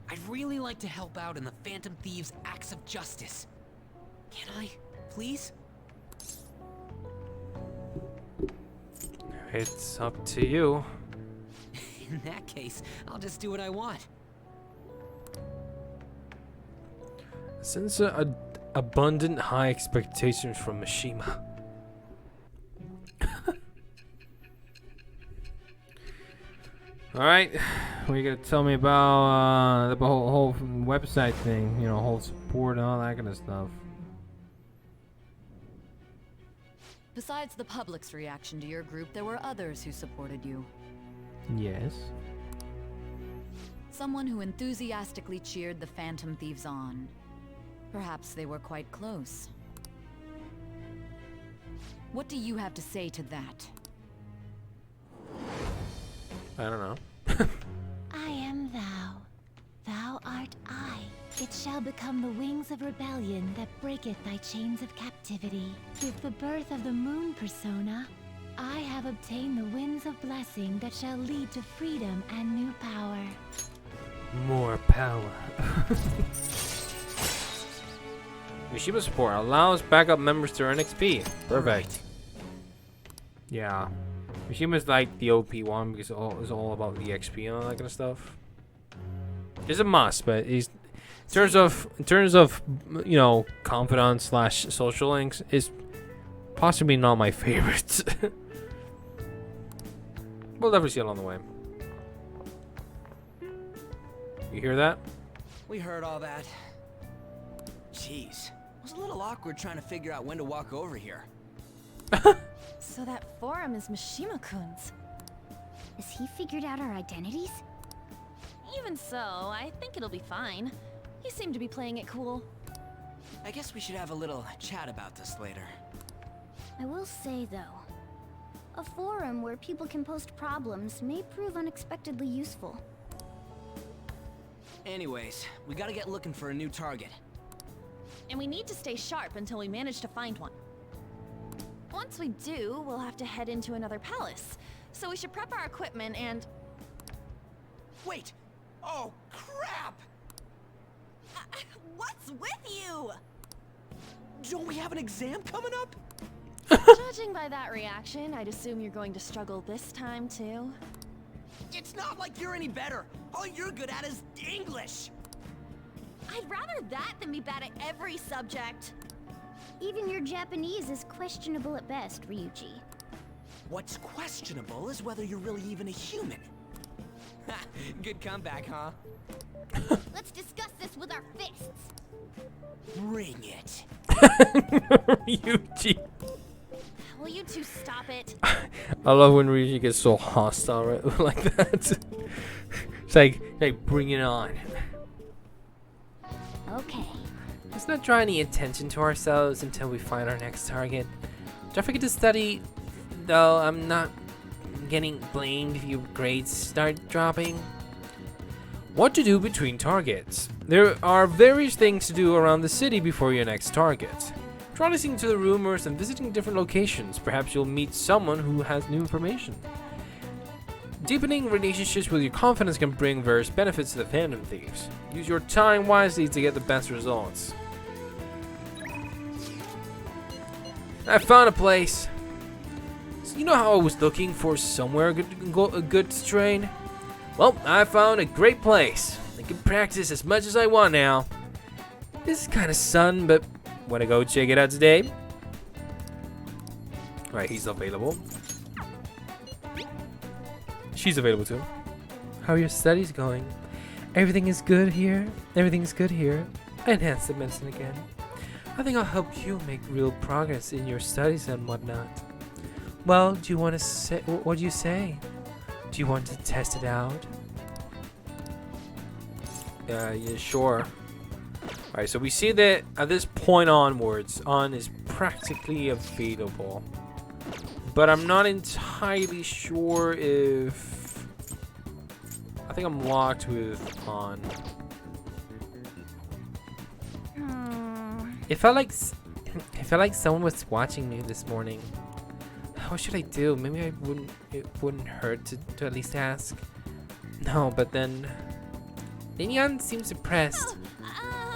I'd really like to help out in the Phantom Thieves' acts of justice. Can I, please? It's up to you. In that case, I'll just do what I want. Since abundant high expectations from Mishima. Alright, what are you gonna tell me about the whole website thing? You know, whole support and all that kind of stuff. Besides the public's reaction to your group, there were others who supported you. Yes. Someone who enthusiastically cheered the Phantom Thieves on. Perhaps they were quite close. What do you have to say to that? I don't know. I am thou. Thou art I. It shall become the wings of rebellion that breaketh thy chains of captivity. With the birth of the moon persona, I have obtained the winds of blessing that shall lead to freedom and new power. More power. Mishima support allows backup members to earn XP. Perfect. Yeah. Mishima's like the OP one because it's all about the XP and all that kind of stuff. It's a must, but he's in terms of you know, confidant / social links, is possibly not my favorite. We'll definitely see it along the way. You hear that? We heard all that. Jeez, it was a little awkward trying to figure out when to walk over here. So that forum is Mishima-kun's. Has he figured out our identities? Even so, I think it'll be fine. He seemed to be playing it cool. I guess we should have a little chat about this later. I will say, though, a forum where people can post problems may prove unexpectedly useful. Anyways, we gotta get looking for a new target. And we need to stay sharp until we manage to find one. Once we do, we'll have to head into another palace. So we should prep our equipment and... Wait! Oh, crap! What's with you? Don't we have an exam coming up? Judging by that reaction, I'd assume you're going to struggle this time, too. It's not like you're any better. All you're good at is English. I'd rather that than be bad at every subject. Even your Japanese is questionable at best, Ryuji. What's questionable is whether you're really even a human. Good comeback, huh? Let's discuss this with our fists. Bring it. Ryuji. Will you two stop it? I love when Ryuji gets so hostile, right? Like that. It's like, hey, bring it on. Okay. Let's not draw any attention to ourselves until we find our next target. Don't forget to study, though I'm not getting blamed if your grades start dropping. What to do between targets. There are various things to do around the city before your next target. Try listening to the rumors and visiting different locations. Perhaps you'll meet someone who has new information. Deepening relationships with your confidence can bring various benefits to the Phantom Thieves. Use your time wisely to get the best results. I found a place. So you know how I was looking for somewhere good to train? Well, I found a great place. I can practice as much as I want now. This is kind of sun, but wanna go check it out today? Alright, he's available. She's available too. How are your studies going? Everything is good here? Everything's good here. I enhanced the medicine again. I think I'll help you make real progress in your studies and whatnot. Well, do you want to say, what do you say? Do you want to test it out? Yeah, sure. Alright, so we see that at this point onwards, On is practically available. But I'm not entirely sure if... I think I'm locked with On. It felt like someone was watching me this morning. What should I do? Maybe it wouldn't hurt to at least ask. No, but then Ninian seems depressed.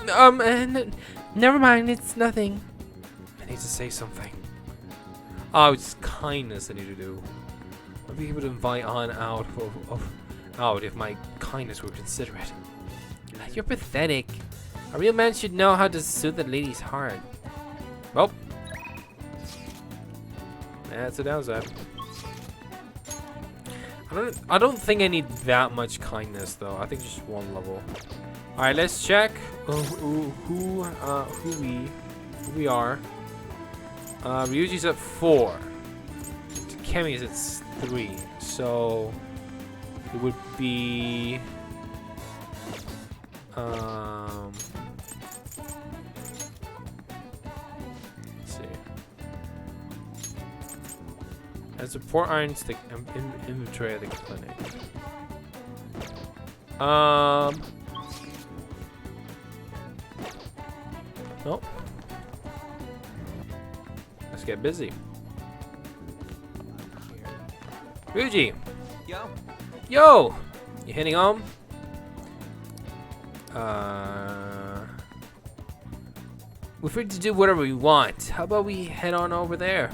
Never mind, it's nothing. I need to say something. Oh, it's kindness I need to do. I'll be able to invite On out if my kindness were considerate. You're pathetic. A real man should know how to soothe a lady's heart. Well, that's a downside. I don't think I need that much kindness though. I think just one level. All right, let's check who we are. Ryuji's at 4. Takemi's at 3. So it would be let's see. As support irons the inventory at the clinic. Nope. Let's get busy. Ryuji. Yo. Yo. You heading home? We're free to do whatever we want. How about we head on over there?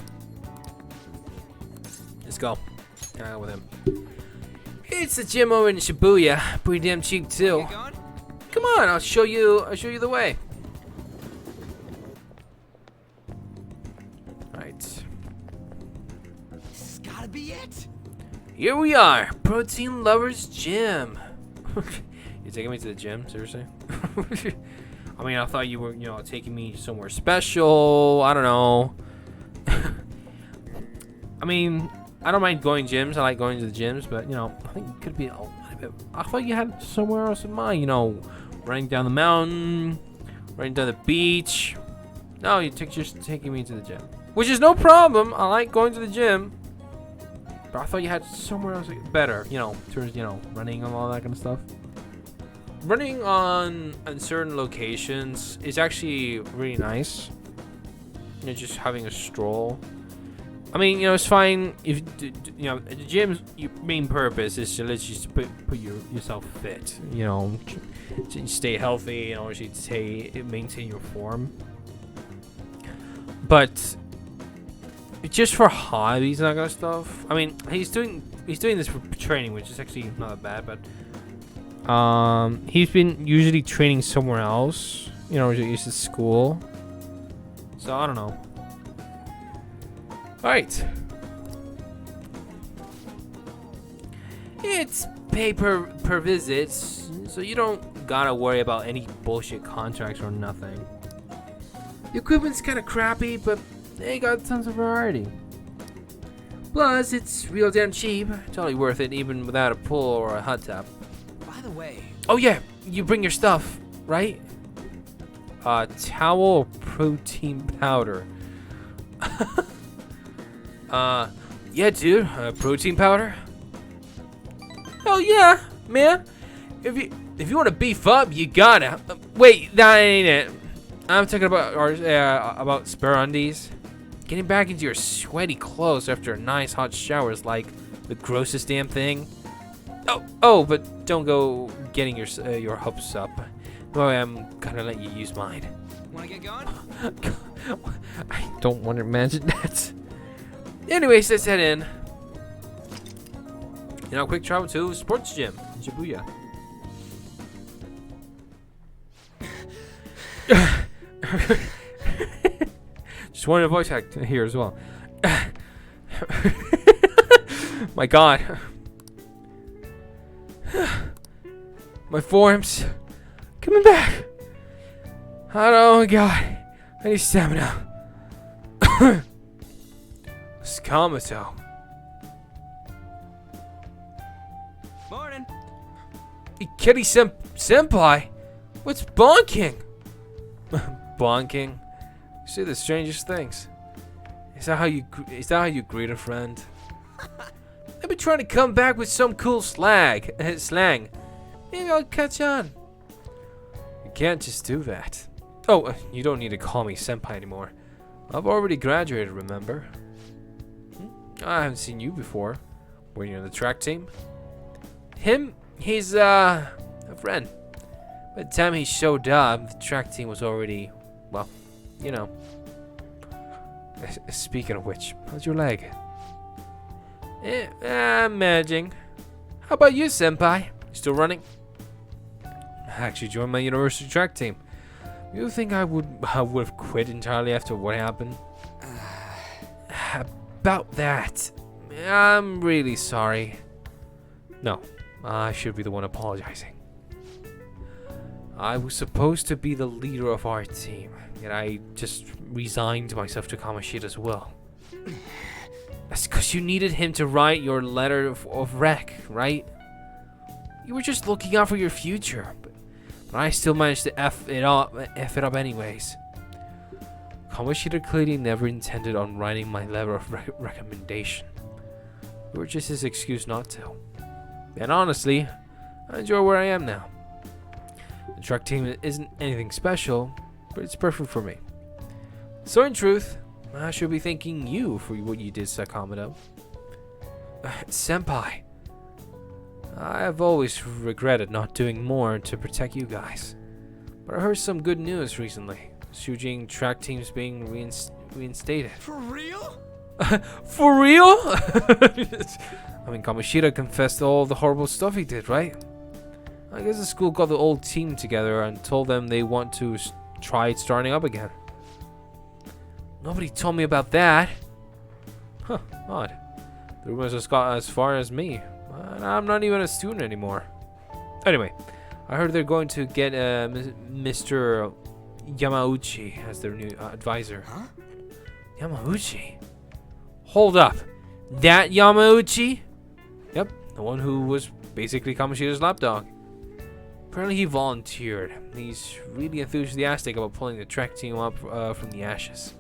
Let's go. Hang out with him. It's the gym over in Shibuya. Pretty damn cheap too. Come on, I'll show you the way. Right. This has gotta be it. Here we are, Protein Lovers Gym. You taking me to the gym? Seriously? I mean, I thought you were, taking me somewhere special. I don't know. I mean, I don't mind going gyms. I like going to the gyms, but I think it could be a little bit. I thought you had somewhere else in mind. Running down the mountain, running down the beach. No, you're just taking me to the gym, which is no problem. I like going to the gym, but I thought you had somewhere else better. Towards running and all that kind of stuff. Running on certain locations is actually really nice. Just having a stroll. I mean, it's fine if the gym's your main purpose is to let you put yourself fit. To stay healthy and obviously maintain your form. But just for hobbies and that kind of stuff. I mean, he's doing this for training, which is actually not that bad, but. He's been usually training somewhere else, used to school. So I don't know. Alright. It's pay per visit, so you don't gotta worry about any bullshit contracts or nothing. The equipment's kinda crappy, but they got tons of variety. Plus, it's real damn cheap. Totally worth it, even without a pool or a hot tub. By the way. Oh yeah, you bring your stuff, right? Towel or protein powder? Yeah, dude. Protein powder? Hell yeah, man. If you want to beef up, you gotta. Wait, that ain't it. I'm talking about spare undies. Getting back into your sweaty clothes after a nice hot shower is like the grossest damn thing. Oh, but don't go getting your hopes up. No, I'm gonna let you use mine. Wanna get going? I don't want to imagine that. Anyways, let's head in. Quick travel to sports gym in Shibuya. Just wanted a voice act here as well. My God. My forearms coming back. Oh God. I need stamina. Skamato. Morning. Kitty senpai? What's bonking? Bonking? You say the strangest things. Is that how you greet a friend? I've been trying to come back with some cool slang. Maybe I'll catch on. You can't just do that. Oh, you don't need to call me senpai anymore. I've already graduated, remember? I haven't seen you before. Were you on the track team? He's a friend. By the time he showed up, the track team was already, well, you know. Speaking of which, how's your leg? I'm managing. How about you, senpai? You still running? I actually joined my university track team. You think I would have quit entirely after what happened? About that, I'm really sorry. No, I should be the one apologizing. I was supposed to be the leader of our team, yet I just resigned myself to Kamoshida's will. That's because you needed him to write your letter of rec, right? You were just looking out for your future, but I still managed to F it up anyways. Kamoshida clearly never intended on writing my letter of recommendation. You were just his excuse not to. And honestly, I enjoy where I am now. The track team isn't anything special, but it's perfect for me. So in truth, I should be thanking you for what you did, Sakamoto. Senpai, I have always regretted not doing more to protect you guys. But I heard some good news recently. Shujin track teams being reinstated. For real? For real? I mean, Kamoshida confessed to all the horrible stuff he did, right? I guess the school got the old team together and told them they want to try starting up again. Nobody told me about that. Huh, odd. The rumors just got as far as me. I'm not even a student anymore. Anyway, I heard they're going to get Mr. Yamauchi as their new advisor. Huh? Yamauchi? Hold up. That Yamauchi? Yep, the one who was basically Kamoshida's lapdog. Apparently he volunteered. He's really enthusiastic about pulling the track team up from the ashes.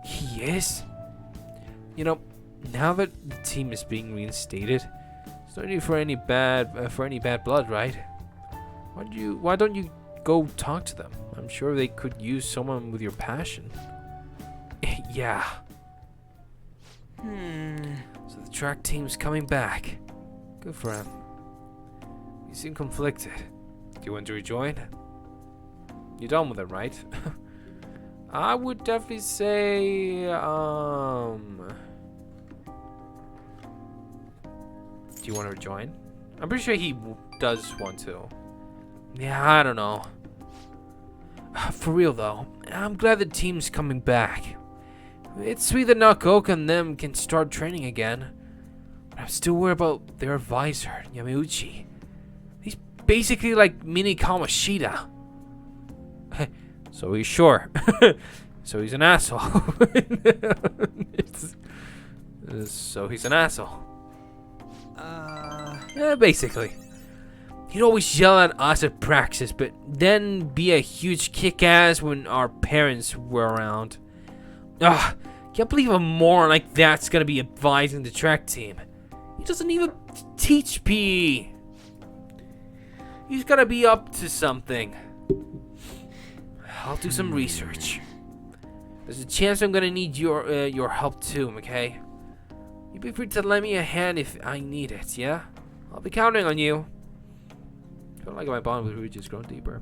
He is? You know, now that the team is being reinstated, there's no need for any bad blood, right? Why don't you go talk to them? I'm sure they could use someone with your passion. Yeah. So the track team's coming back. Good for him. You seem conflicted. Do you want to rejoin? You're done with it, right? I would definitely say, do you want to rejoin? I'm pretty sure he does want to. Yeah, I don't know. For real though, I'm glad the team's coming back. It's sweet that Nakoka and them can start training again. But I'm still worried about their advisor, Yamauchi. He's basically like mini Kamoshida. So he's sure. So he's an asshole. So he's an asshole. Yeah, basically. He'd always yell at us at praxis, but then be a huge kick-ass when our parents were around. Can't believe a moron like that's gonna be advising the track team. He doesn't even teach PE. He's gotta be up to something. I'll do some research. There's a chance I'm gonna need your help too, McKay. You be free to lend me a hand if I need it, yeah? I'll be counting on you. I feel like my bond with Rouge is growing deeper.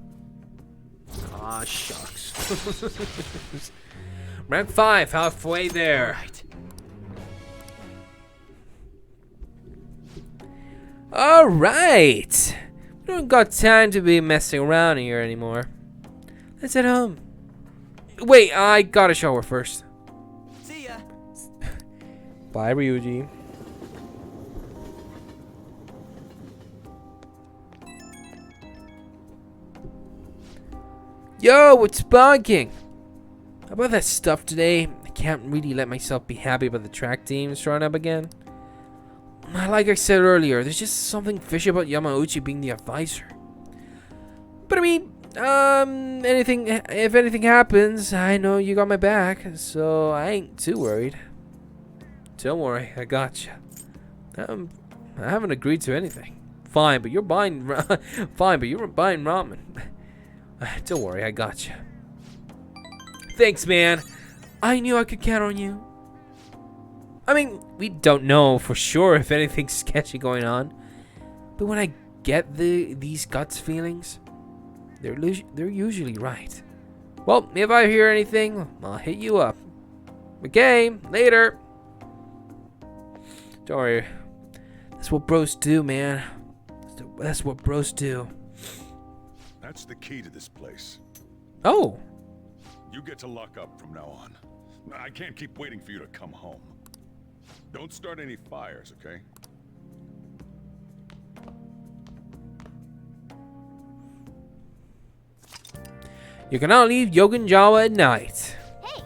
Ah, shucks. Rank 5, halfway there. Alright. We don't got time to be messing around here anymore. Let's head home. Wait, I gotta shower first. See ya. Bye, Ryuji. Yo, what's bugging? How about that stuff today? I can't really let myself be happy about the track team showing up again. Like I said earlier, there's just something fishy about Yamauchi being the advisor. But I mean, if anything happens, I know you got my back, so I ain't too worried. Don't worry, I got you. I haven't agreed to anything. Fine, but you're buying ramen. Don't worry, I got you. Thanks, man. I knew I could count on you. I mean, we don't know for sure if anything's sketchy going on, but when I get these guts feelings, they're usually right. Well, if I hear anything, I'll hit you up. Okay, later. Don't worry. That's what bros do, man. That's what bros do. That's the key to this place. Oh. You get to lock up from now on. I can't keep waiting for you to come home. Don't start any fires, okay? You cannot leave Yoganjawa at night. Hey!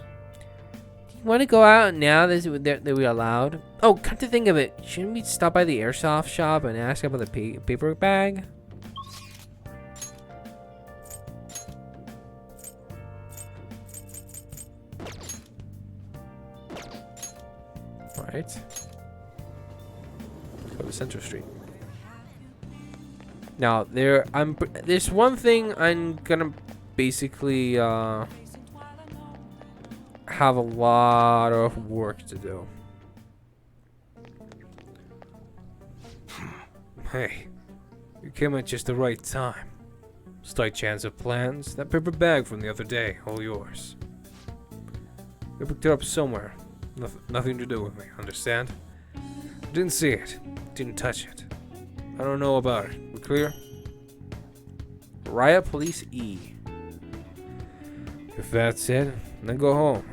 Do you want to go out now that we're allowed? Oh, come to think of it, shouldn't we stop by the airsoft shop and ask about the paper bag? Alright. Let's go to Central Street. Now, there's one thing I'm gonna basically have a lot of work to do. Hey, you came at just the right time. Slight chance of plans. That paper bag from the other day, all yours. We picked it up somewhere. Nothing to do with me, understand? Didn't see it. Didn't touch it. I don't know about it. We clear? Riot Police E. If that's it, then go home.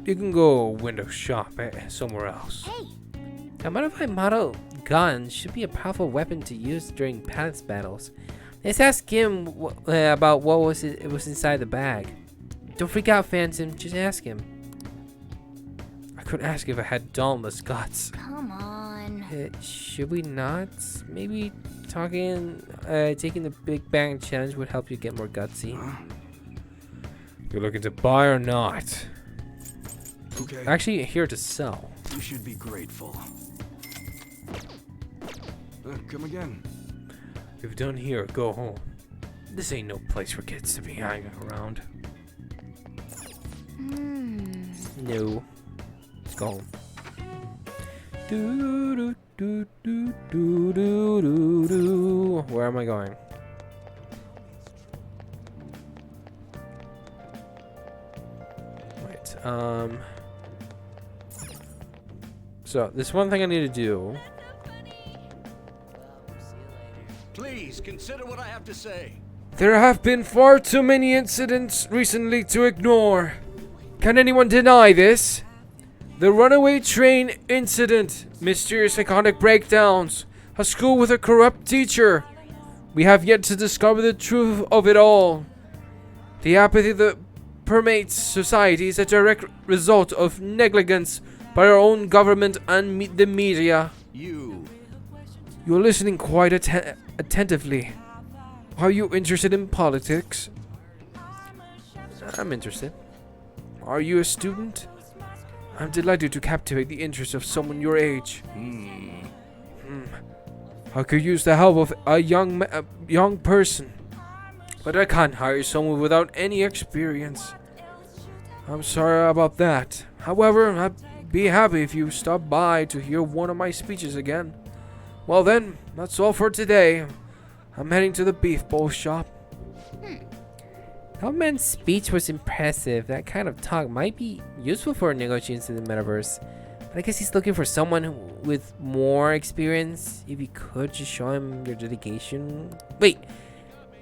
You can go window shop somewhere else. Hey! A modified model gun should be a powerful weapon to use during palace battles. Let's ask him about what was inside the bag. Don't freak out, Phantom. Just ask him. I could ask if I had dauntless guts. Come on. Should we not? Maybe taking the Big Bang Challenge would help you get more gutsy. You're looking to buy or not? Okay. Actually, here to sell. You should be grateful. Come again. If you're done here, go home. This ain't no place for kids to be hanging around. No. Let's go home. Where am I going? Right. So, this one thing I need to do. Please consider what I have to say. There have been far too many incidents recently to ignore. Can anyone deny this? The runaway train incident, mysterious psychotic breakdowns, a school with a corrupt teacher. We have yet to discover the truth of it all. The apathy that permeates society is a direct result of negligence by our own government and the media. You're listening quite attentively. Are you interested in politics? I'm interested. Are you a student? I'm delighted to captivate the interest of someone your age. I could use the help of a young person, but I can't hire someone without any experience. I'm sorry about that. However, I'd be happy if you stopped by to hear one of my speeches again. Well then, that's all for today. I'm heading to the beef bowl shop. That man's speech was impressive. That kind of talk might be useful for negotiations in the metaverse. But I guess he's looking for someone with more experience. If you could just show him your dedication. Wait,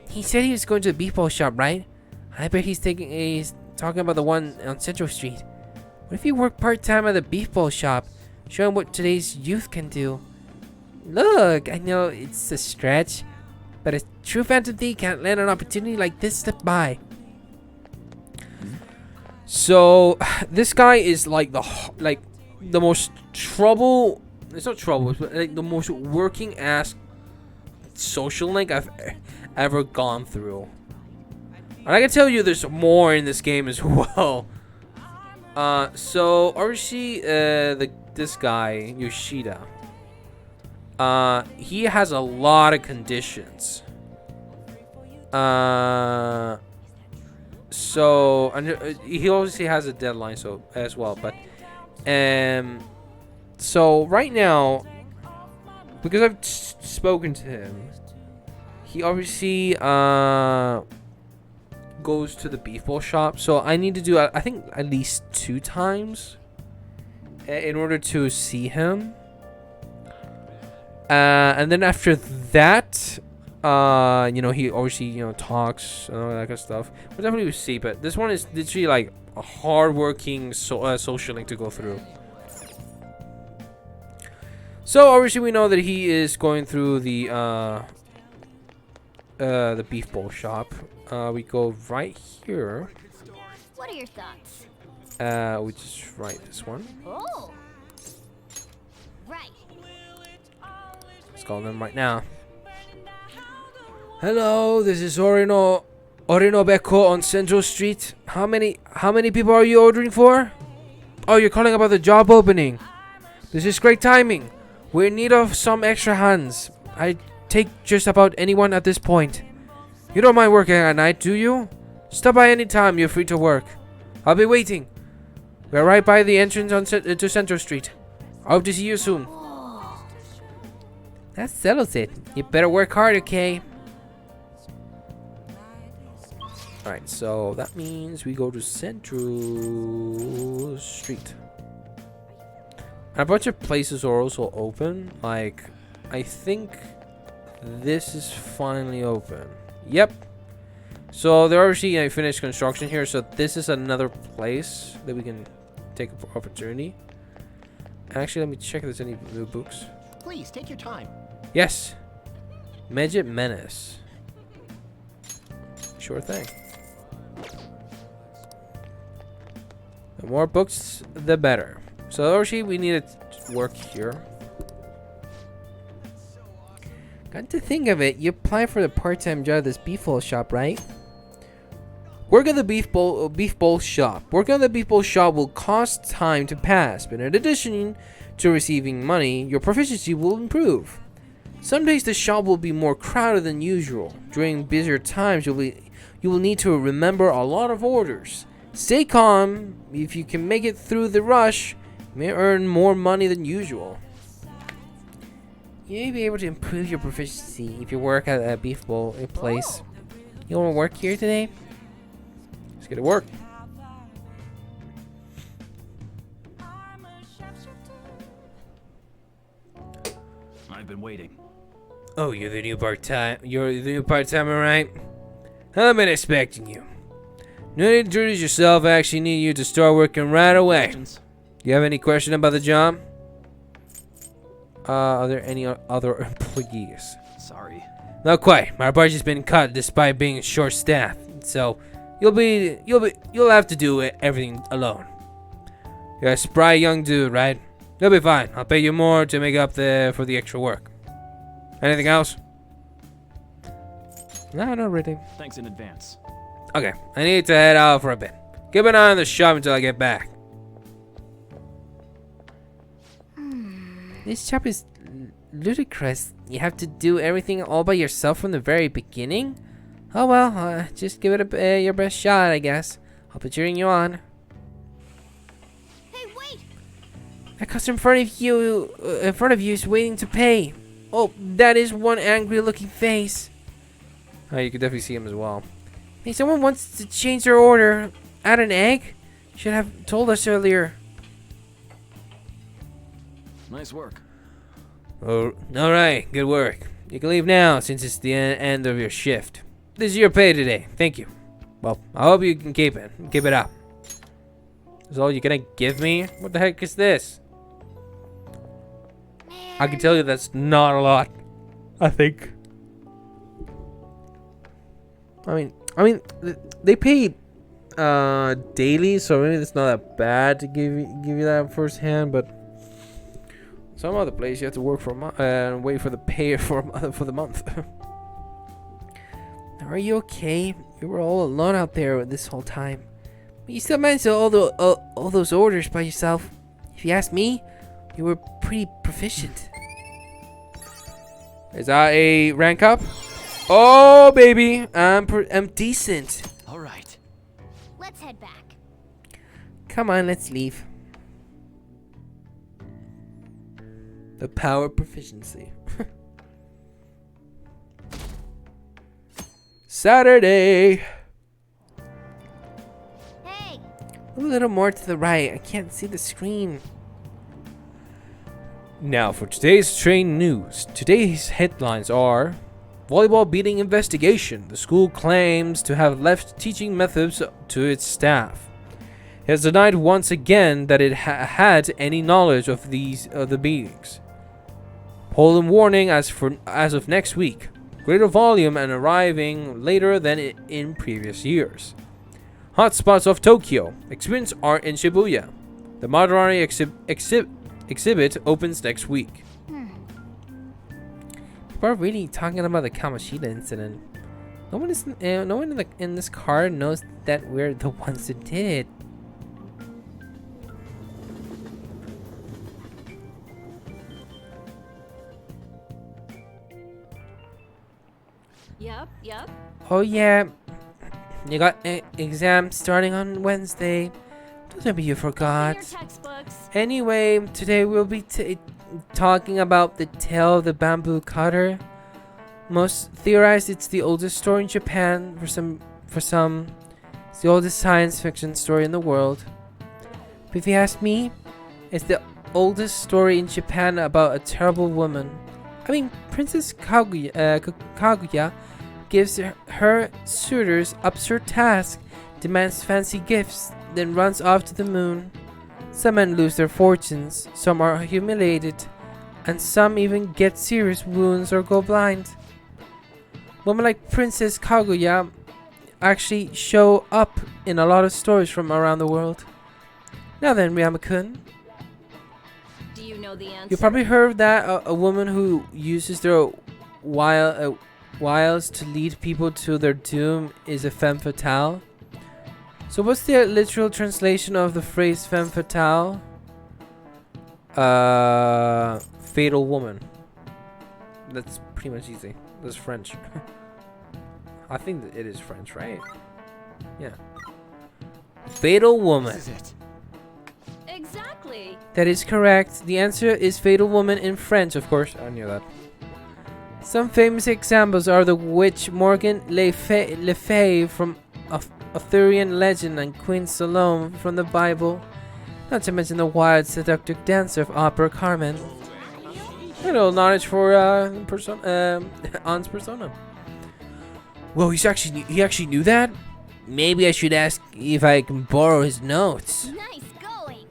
he said he was going to the beef bowl shop, right? I bet he's talking about the one on Central Street. What if you work part-time at the beef bowl shop? Show him what today's youth can do. Look, I know it's a stretch, but a true Phantom Thief can't let an opportunity like this slip by. So this guy is like the most trouble. It's not trouble, but like the most working ass social link I've ever gone through. And I can tell you, there's more in this game as well. So obviously, this guy Yoshida. He has a lot of conditions. So he obviously has a deadline, so as well. But so right now, because I've spoken to him, he obviously goes to the beef bowl shop. So I need to do, I think, at least 2 times in order to see him. And then after that, you know, he obviously, you know, talks and all that kind of stuff. We'll definitely see, but this one is literally like a hard-working social link to go through. So obviously we know that he is going through the beef bowl shop. We go right here. What are your thoughts? We just write this one. Oh, right. Let's call them right now. Hello, this is Orinobeko on Central Street. How many people are you ordering for? Oh, you're calling about the job opening. This is great timing. We're in need of some extra hands. I take just about anyone at this point. You don't mind working at night, do you? Stop by anytime you're free to work. I'll be waiting. We're right by the entrance to Central Street. I hope to see you soon. That settles it. You better work hard, okay? Alright, so that means we go to Central Street. And a bunch of places are also open. Like, I think this is finally open. Yep. So they're already finished construction here. So this is another place that we can take an opportunity. Actually, let me check if there's any new books. Please take your time. Yes. Midget Menace. Sure thing. The more books, the better. So obviously we need to work here. Got to think of it, you apply for the part-time job at this beef bowl shop, right? Work at the beef bowl shop. Working at the beef bowl shop will cost time to pass, but in addition to receiving money, your proficiency will improve. Some days the shop will be more crowded than usual. During busier times, you will need to remember a lot of orders. Stay calm. If you can make it through the rush, you may earn more money than usual. You may be able to improve your proficiency if you work at a beef bowl place. You want to work here today? Let's get to work. I've been waiting. Oh, you're the new part-timer, right? I've been expecting you. No need to introduce yourself. I actually need you to start working right away. Do you have any question about the job? Are there any other employees? Sorry. Not quite. My budget's been cut despite being short-staffed, so you'll have to do everything alone. You're a spry young dude, right? You'll be fine. I'll pay you more to make up for the extra work. Anything else? No, not really. Thanks in advance. Okay, I need to head out for a bit. Keep an eye on the shop until I get back. This job is ludicrous. You have to do everything all by yourself from the very beginning? Oh well, just give it your best shot, I guess. I'll be cheering you on. Hey, wait! That customer in front of you is waiting to pay. Oh, that is one angry-looking face. Oh, you can definitely see him as well. Hey, someone wants to change their order. Add an egg? Should have told us earlier. Nice work. Oh, all right, good work. You can leave now since it's the end of your shift. This is your pay today. Thank you. Well, I hope you can keep it. Keep it up. Is all you're gonna give me? What the heck is this? I can tell you that's not a lot. I think. I mean, they pay daily, so maybe it's not that bad to give you that firsthand. But some other place you have to work for a month and wait for the pay for the month. Are you okay? You were all alone out there this whole time. But you still managed all those orders by yourself. If you ask me, you were pretty proficient. Is that a rank up? Oh, baby, I'm decent. All right. Let's head back. Come on, let's leave. The power proficiency. Saturday. Hey! A little more to the right. I can't see the screen. Now for today's train news. Today's headlines are: volleyball beating investigation. The school claims to have left teaching methods to its staff. It has denied once again that it had any knowledge of the beatings. Pollen warning as of next week. Greater volume and arriving later than in previous years. Hotspots of Tokyo. Experience art in Shibuya. The Madarari exhibit opens next week. People are really talking about the Kamoshida incident. No one in this car knows that we're the ones who did it. Yep. Oh yeah, you got exams starting on Wednesday. Don't be you forgot. Your textbooks. Anyway, today we'll be talking about the tale of the bamboo cutter. Most theorize it's the oldest story in Japan. For some, it's the oldest science fiction story in the world. But if you ask me, it's the oldest story in Japan about a terrible woman. I mean, Princess Kaguya gives her suitors absurd tasks, demands fancy gifts, then runs off to the moon. Some men lose their fortunes, some are humiliated, and some even get serious wounds or go blind. Women like Princess Kaguya actually show up in a lot of stories from around the world. Now then, Ryamu-kun. Do you know the answer? You probably heard that a woman who uses their wiles to lead people to their doom is a femme fatale. So what's the literal translation of the phrase femme fatale? Fatal woman. That's pretty much easy. That's French. I think that it is French, right? Yeah. Fatal woman. This is it. Exactly. That is correct. The answer is fatal woman in French, of course. I knew that. Some famous examples are the witch Morgan Le Fay from Arthurian legend and Queen Salome from the Bible. Not to mention the wild seductive dancer of opera Carmen. A little knowledge for An's persona. Whoa, he actually knew that? Maybe I should ask if I can borrow his notes. Nice going.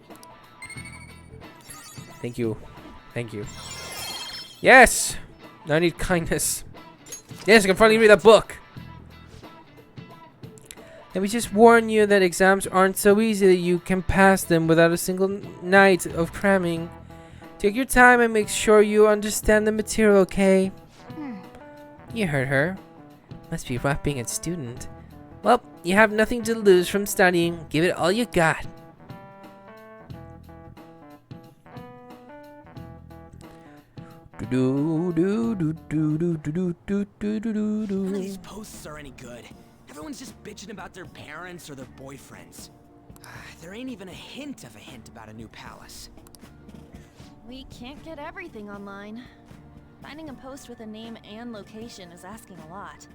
Thank you. Yes! Now I need kindness. Yes, I can finally read a book. Let me just warn you that exams aren't so easy that you can pass them without a single night of cramming. Take your time and make sure you understand the material, okay? You heard her. Must be rough being a student. Well, you have nothing to lose from studying. Give it all you got. do do do do do do do do do None of do. these posts are any good. Everyone's just bitching about their parents or their boyfriends. There ain't even a hint about a new palace. We can't get everything online. Finding a post with a name and location is asking a lot.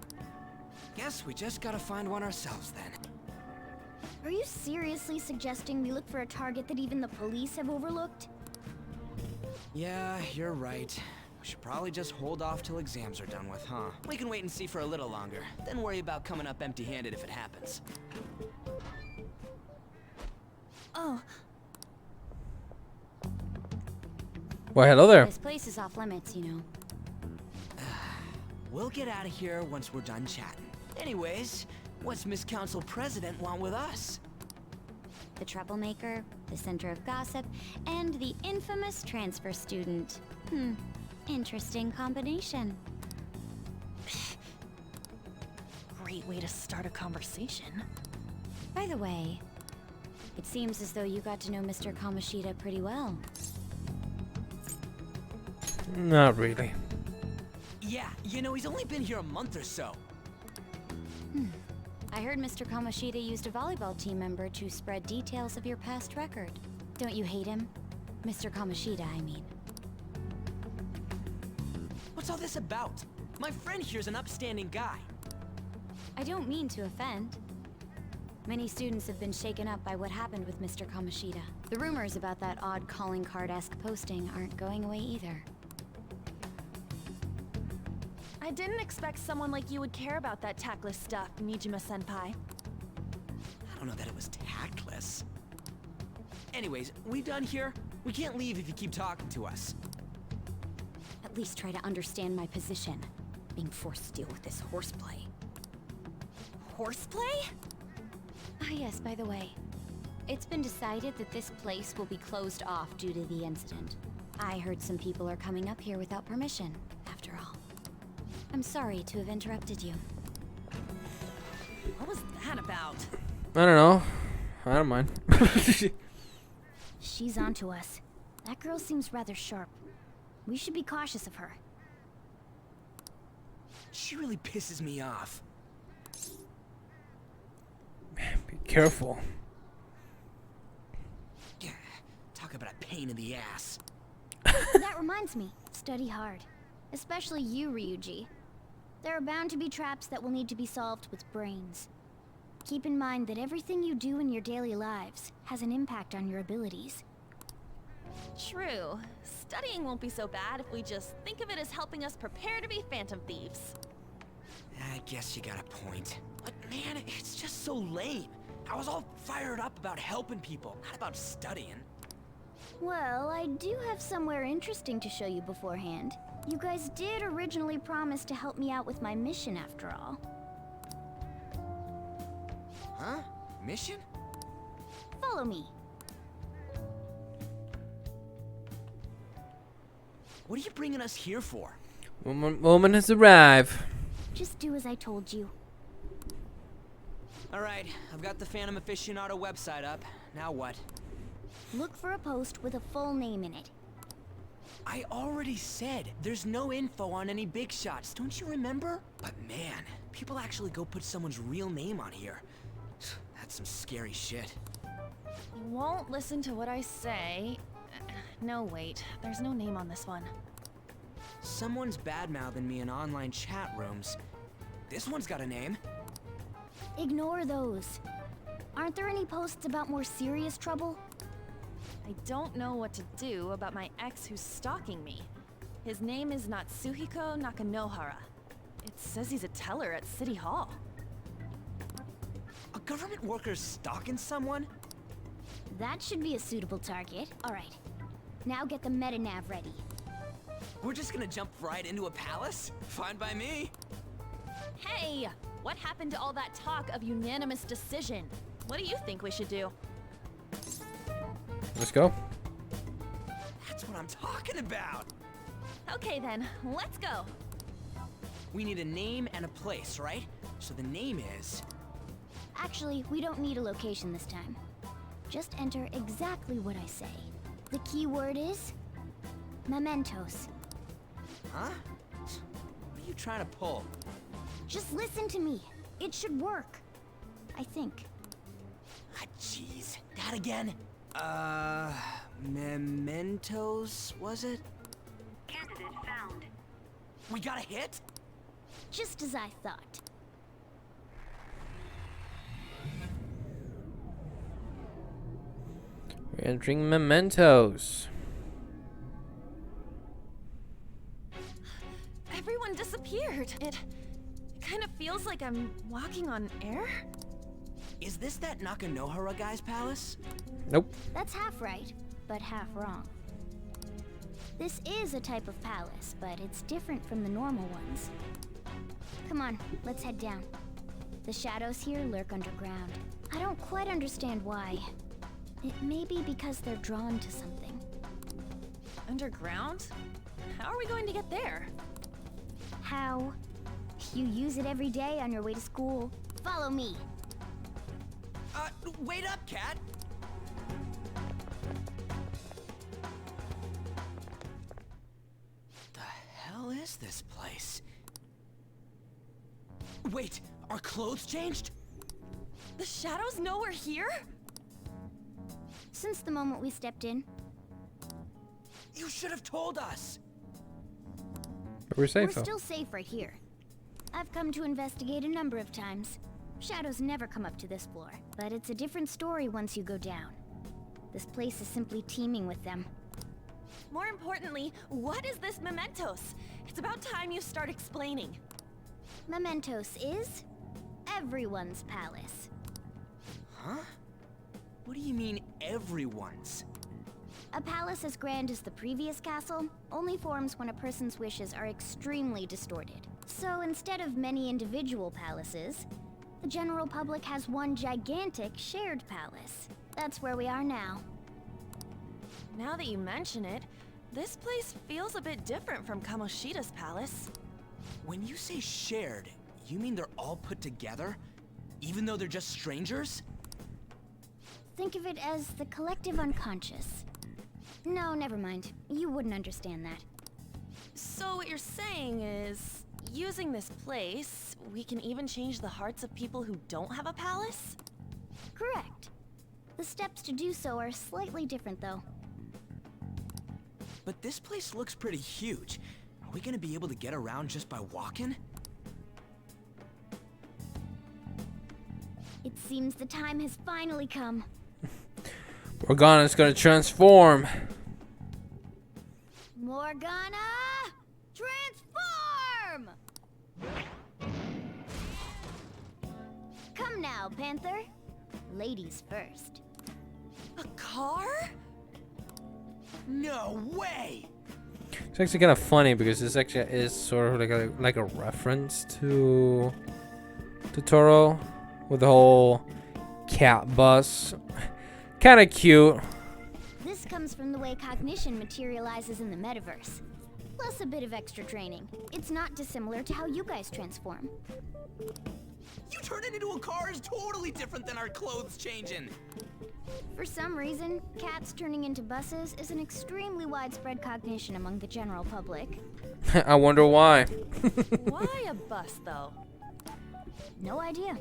Guess we just gotta find one ourselves then. Are you seriously suggesting we look for a target that even the police have overlooked? Yeah, you're right. We should probably just hold off till exams are done with, huh? We can wait and see for a little longer, then worry about coming up empty-handed if it happens. Oh. Well, hello there. This place is off limits, you know. We'll get out of here once we're done chatting. Anyways, what's Miss Council President want with us? The troublemaker, the center of gossip, and the infamous transfer student. Interesting combination. Great way to start a conversation. By the way, it seems as though you got to know Mr. Kamoshida pretty well. Not really. Yeah, you know, he's only been here a month or so. I heard Mr. Kamoshida used a volleyball team member to spread details of your past record. Don't you hate him? Mr. Kamoshida, I mean. What's all this about? My friend here's an upstanding guy. I don't mean to offend. Many students have been shaken up by what happened with Mr. Kamoshida. The rumors about that odd calling card-esque posting aren't going away either. I didn't expect someone like you would care about that tactless stuff, Nijima-senpai. I don't know that it was tactless. Anyways, we done here? We can't leave if you keep talking to us. At least try to understand my position. Being forced to deal with this horseplay. Horseplay? Ah yes, by the way. It's been decided that this place will be closed off due to the incident. I heard some people are coming up here without permission, after all. I'm sorry to have interrupted you. What was that about? I don't know. I don't mind. She's onto us. That girl seems rather sharp. We should be cautious of her. She really pisses me off. Be careful. Yeah, talk about a pain in the ass. That reminds me, study hard. Especially you, Ryuji. There are bound to be traps that will need to be solved with brains. Keep in mind that everything you do in your daily lives has an impact on your abilities. True. Studying won't be so bad if we just think of it as helping us prepare to be phantom thieves. I guess you got a point. But man, it's just so lame. I was all fired up about helping people, not about studying. Well, I do have somewhere interesting to show you beforehand. You guys did originally promise to help me out with my mission after all. Huh? Mission? Follow me. What are you bringing us here for? Woman has arrived. Just do as I told you. Alright, I've got the Phantom Aficionado website up. Now what? Look for a post with a full name in it. I already said there's no info on any big shots, don't you remember? But man, people actually go put someone's real name on here. That's some scary shit. You won't listen to what I say. No, wait. There's no name on this one. Someone's bad-mouthing me in online chat rooms. This one's got a name. Ignore those. Aren't there any posts about more serious trouble? I don't know what to do about my ex who's stalking me. His name is Natsuhiko Nakanohara. It says he's a teller at City Hall. A government worker stalking someone? That should be a suitable target. Alright. Now get the metanav ready. We're just gonna jump right into a palace? Fine by me. Hey! What happened to all that talk of unanimous decision? What do you think we should do? Let's go. That's what I'm talking about. Okay then, let's go. We need a name and a place, right? So the name is... Actually, we don't need a location this time. Just enter exactly what I say. The key word is... mementos. Huh? What are you trying to pull? Just listen to me. It should work. I think. Ah, jeez. That again? Mementos, was it? Candidate found. We got a hit? Just as I thought. We're entering mementos. Everyone disappeared. It kind of feels like I'm walking on air. Is this that Nakanohara guy's palace? Nope. That's half right, but half wrong. This is a type of palace, but it's different from the normal ones. Come on, let's head down. The shadows here lurk underground. I don't quite understand why. It may be because they're drawn to something. Underground? How are we going to get there? How? You use it every day on your way to school. Follow me. Wait up, Cat! The hell is this place? Wait, our clothes changed? The shadows know we're here? Since the moment we stepped in. You should have told us! But we're safe, We're still safe right here. I've come to investigate a number of times. Shadows never come up to this floor, but it's a different story once you go down. This place is simply teeming with them. More importantly, what is this mementos? It's about time you start explaining. Mementos is everyone's palace. Huh? What do you mean, everyone's? A palace as grand as the previous castle only forms when a person's wishes are extremely distorted. So instead of many individual palaces, the general public has one gigantic shared palace. That's where we are now. Now that you mention it, this place feels a bit different from Kamoshida's palace. When you say shared, you mean they're all put together? Even though they're just strangers? Think of it as the collective unconscious. No, never mind. You wouldn't understand that. So what you're saying is, using this place, we can even change the hearts of people who don't have a palace? Correct. The steps to do so are slightly different, though. But this place looks pretty huge. Are we gonna be able to get around just by walking? It seems the time has finally come. Morgana's gonna transform. Morgana! Transform! Come now, Panther. Ladies first. A car? No way! It's actually kind of funny because this actually is sort of like a reference to Toro with the whole cat bus. Kind of cute. This comes from the way cognition materializes in the metaverse. Plus a bit of extra training. It's not dissimilar to how you guys transform. You turning into a car is totally different than our clothes changing. For some reason, cats turning into buses is an extremely widespread cognition among the general public. I wonder why. Why a bus, though? No idea.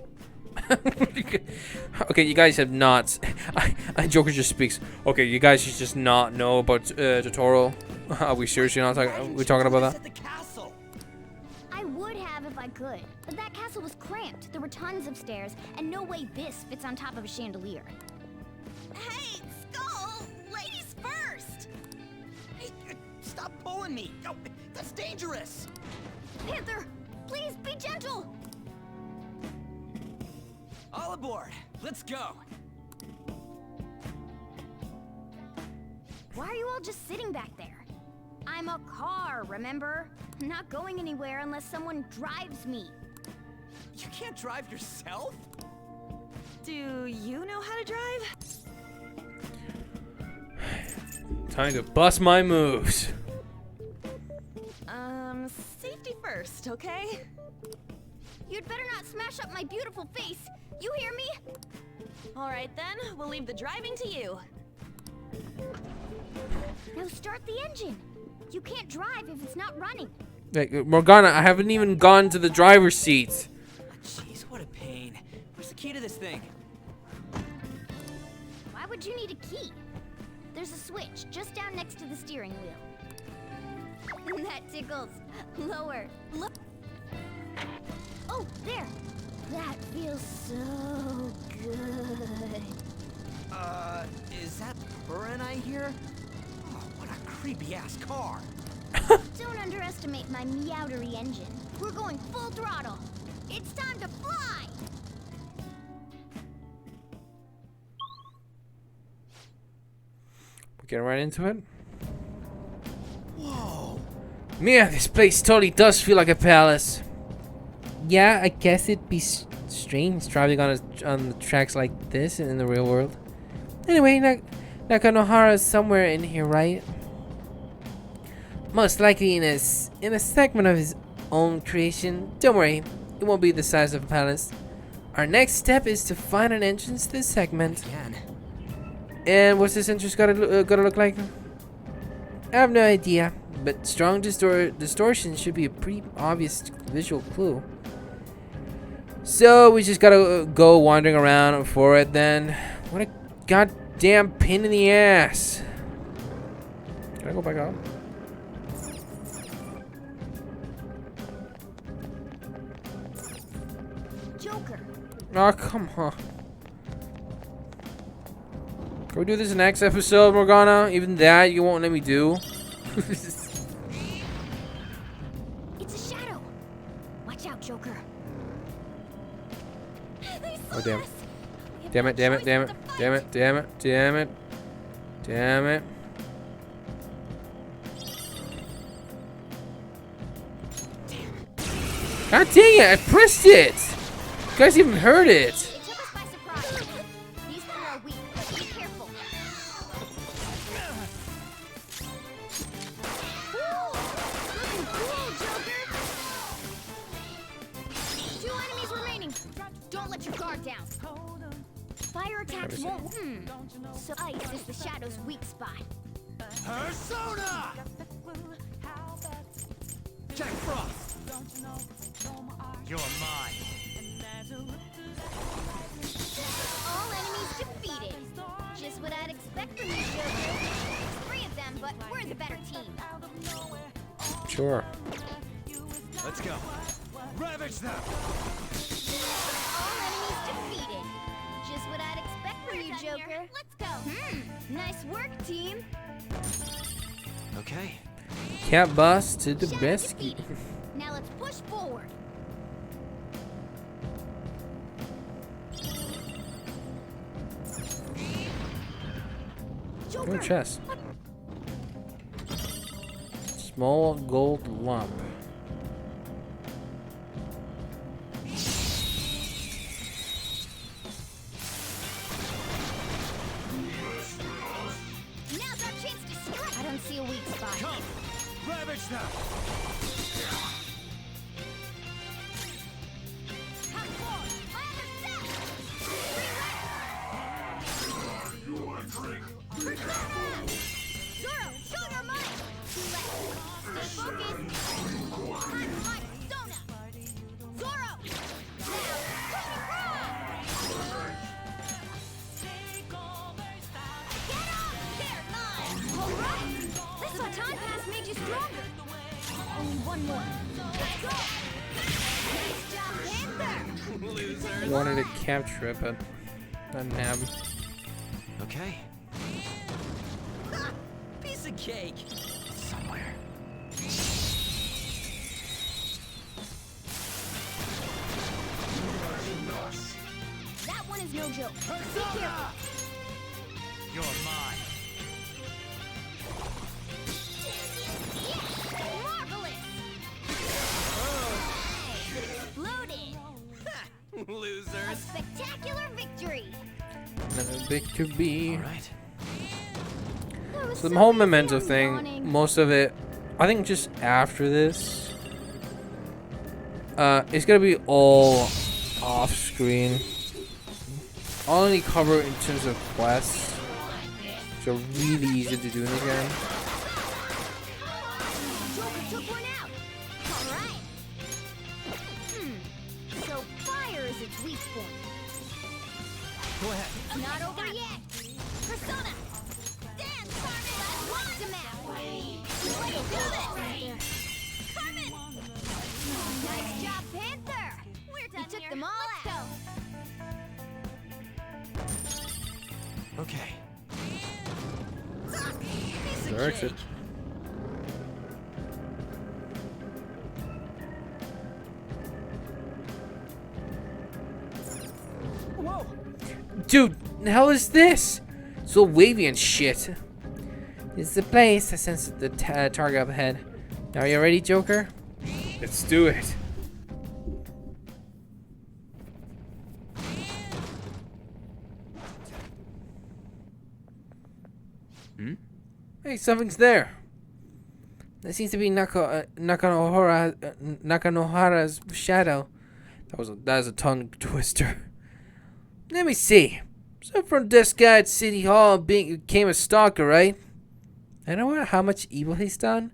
Okay, you guys have not. Joker just speaks. Okay, you guys should just not know about Totoro. Are we seriously not talking? Are we talking about that? I would have if I could, but that castle was cramped. There were tons of stairs, and no way this fits on top of a chandelier. Hey, Skull! Ladies first! Hey, stop pulling me! Oh, that's dangerous! Panther, please be gentle! All aboard! Let's go! Why are you all just sitting back there? I'm a car, remember? I'm not going anywhere unless someone drives me. You can't drive yourself? Do you know how to drive? Time to bust my moves. Safety first, okay? You'd better not smash up my beautiful face. You hear me? All right then, we'll leave the driving to you. Now start the engine. You can't drive if it's not running. Like, Morgana, I haven't even gone to the driver's seat. Jeez, what a pain. Where's the key to this thing? Why would you need a key? There's a switch just down next to the steering wheel. That tickles. Lower. Look. Oh, there. That feels so good. Is that Burr and I here? Oh, what a creepy ass car. Don't underestimate my meowdery engine. We're going full throttle. It's time to fly! We're getting right into it. Whoa. Man, this place totally does feel like a palace. Yeah, I guess it'd be strange driving on the tracks like this in the real world. Anyway, Nakanohara's somewhere in here, right? Most likely in a segment of his own creation. Don't worry, it won't be the size of a palace. Our next step is to find an entrance to this segment. Again. And what's this entrance gotta look like? I have no idea, but strong distortion should be a pretty obvious visual clue. So we just gotta go wandering around for it then. What a goddamn pain in the ass. Can I go back up? Joker. Oh, come on. Can we do this next episode, Morgana? Even that you won't let me do? It's a shadow. Watch out, Joker. Oh, damn. Damn it, damn it, damn it, damn it, damn it, damn it. Damn it. God dang it, I pressed it! You guys even heard it! It took us by surprise. These three are weak, but be careful. Looking cool, Joker. 2 enemies remaining. Don't let your guard down. Fire attacks won't. So ice is the shadow's weak spot. Persona! Jack Frost! You're mine. All enemies defeated. Just what I'd expect from you, Joker. 3 of them, but we're the better team. Sure. Let's go. Ravage them! All enemies defeated. Just what I'd expect from you, Joker. Let's go. Nice work, team. Okay. Cat boss to the Shadow rescue. defeated. Now let's push forward. No Joker. chest. Small gold lump. Now's our chance to strike. I don't see a weak spot. Come! Ravage them! Come forward. My other set. Zoro, show your might. 2 left. Stay focused. Time for my persona. Zoro. Now, push Get up! They're mine! Alright! This time pass made you stronger! Only one more. Let's go! Nice job, Panther! Losers. Wanted to capture it, but doesn't have. Okay. Piece of cake. Somewhere. That one is no joke. Be careful. You're mine. Marvelous! Exploded! A Losers. spectacular victory! Another victory. Alright. So the whole memento thing, most of it, I think just after this, it's gonna be all off screen. I'll only cover in terms of quests, which are really easy to do in the game. Took one out. All right. So fire is its weak point. Go ahead. It's not over yet. Persona. Dance, Carmen. Watch him out. Let's do this. Carmen. Nice job, Panther. We're You done took here. them all out. Okay. Direction. Whoa! Dude, the hell is this? So wavy and shit. This is the place. I sense the target up ahead. Now, are you ready, Joker? Let's do it. Hey, something's there. That seems to be Nakanohara's shadow. That was a tongue twister. Let me see. So from this guy at City Hall became a stalker, right? I don't know how much evil he's done,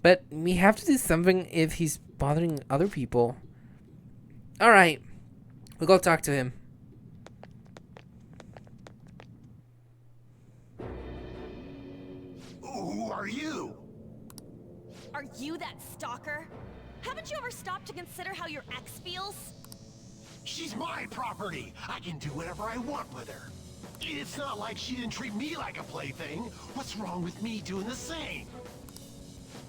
but we have to do something if he's bothering other people. Alright, we'll go talk to him. Who are you? Are you that stalker? Haven't you ever stopped to consider how your ex feels? She's my property. I can do whatever I want with her. It's not like she didn't treat me like a plaything. What's wrong with me doing the same?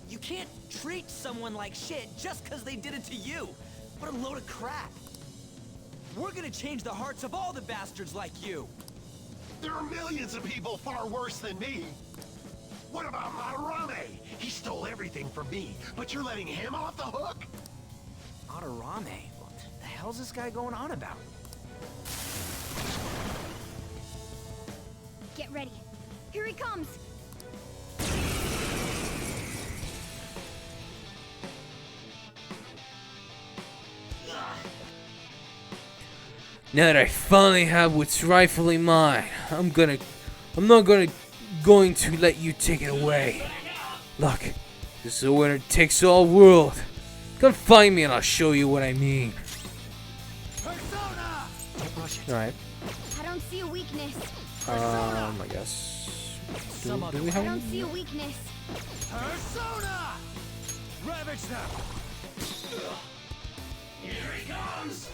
You can't treat someone like shit just because they did it to you. What a load of crap. We're gonna change the hearts of all the bastards like you. There are millions of people far worse than me. What about Madarame? He stole everything from me, but you're letting him off the hook? Madarame? What the hell's this guy going on about? Get ready. Here he comes. Now that I finally have what's rightfully mine, I'm not going to let you take it away. Look, this is a winner takes all world. Come find me and I'll show you what I mean. Alright. I don't see a weakness. I guess. Do we I have don't see a weakness. Persona! Ravage them! Here he comes!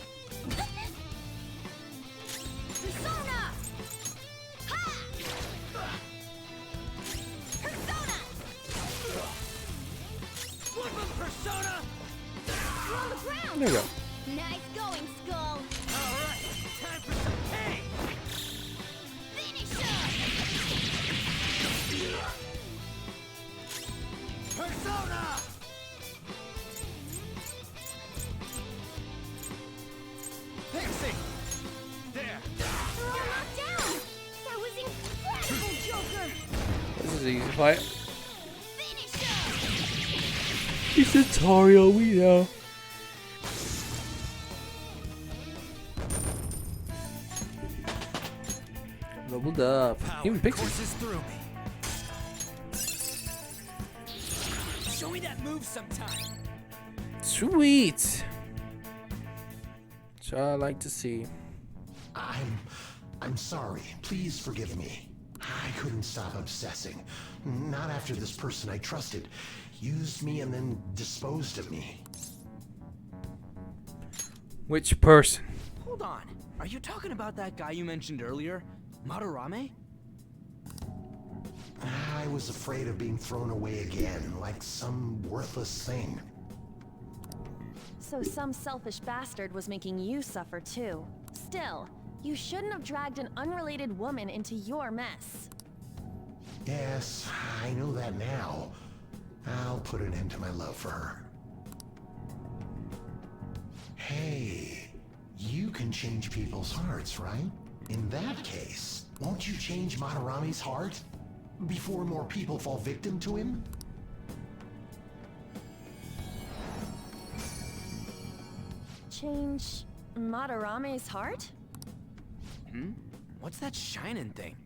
Persona! Ha! Persona! Flip him, Persona! You're on the ground! There you go. Nice going, Skull! Alright, time for some pain! Finish him! Persona! Pixie! There! They're all knocked down! That was incredible, Joker! This is an easy fight. Finish him! He's a Tario, we know. Leveled up. Even Pixie. Courses through me. Show me that move sometime. Sweet. So I like to see. I'm sorry. Please forgive me. I couldn't stop obsessing. Not after this person I trusted used me and then disposed of me. Which person? Hold on. Are you talking about that guy you mentioned earlier? Madarame? I was afraid of being thrown away again, like some worthless thing. So some selfish bastard was making you suffer too. Still, you shouldn't have dragged an unrelated woman into your mess. Yes, I know that now. I'll put an end to my love for her. Hey, you can change people's hearts, right? In that case, won't you change Madarame's heart? Before more people fall victim to him? Change Madarame's heart? Hmm? What's that shining thing?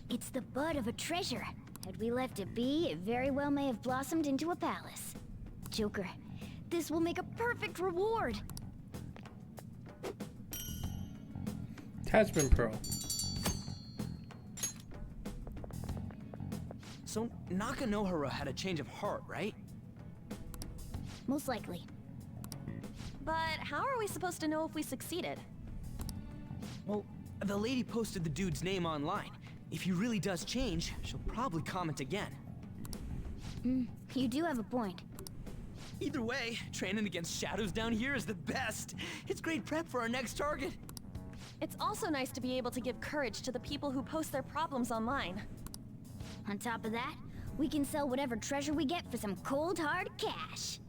It's the bud of a treasure. Had we left it be, it very well may have blossomed into a palace. Joker, this will make a perfect reward. Attachment Pro. So Nakanohara had a change of heart, right? Most likely. But how are we supposed to know if we succeeded? Well, the lady posted the dude's name online. If he really does change, she'll probably comment again. You do have a point. Either way, training against shadows down here is the best. It's great prep for our next target. It's also nice to be able to give courage to the people who post their problems online. On top of that, we can sell whatever treasure we get for some cold hard cash.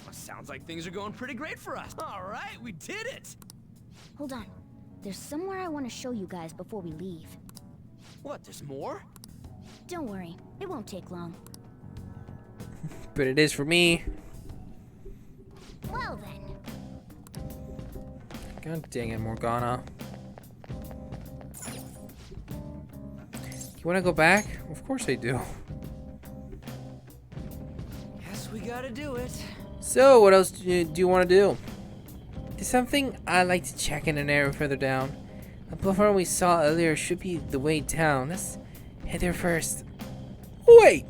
Well, sounds like things are going pretty great for us. All right, we did it! Hold on. There's somewhere I want to show you guys before we leave. What, there's more? Don't worry, it won't take long. But it is for me. Well then. God dang it, Morgana. You want to go back? Of course I do. Guess we gotta do it. So, what else do you want to do? There's something I'd like to check in an area further down. The platform we saw earlier should be the way down. Let's head there first. Wait!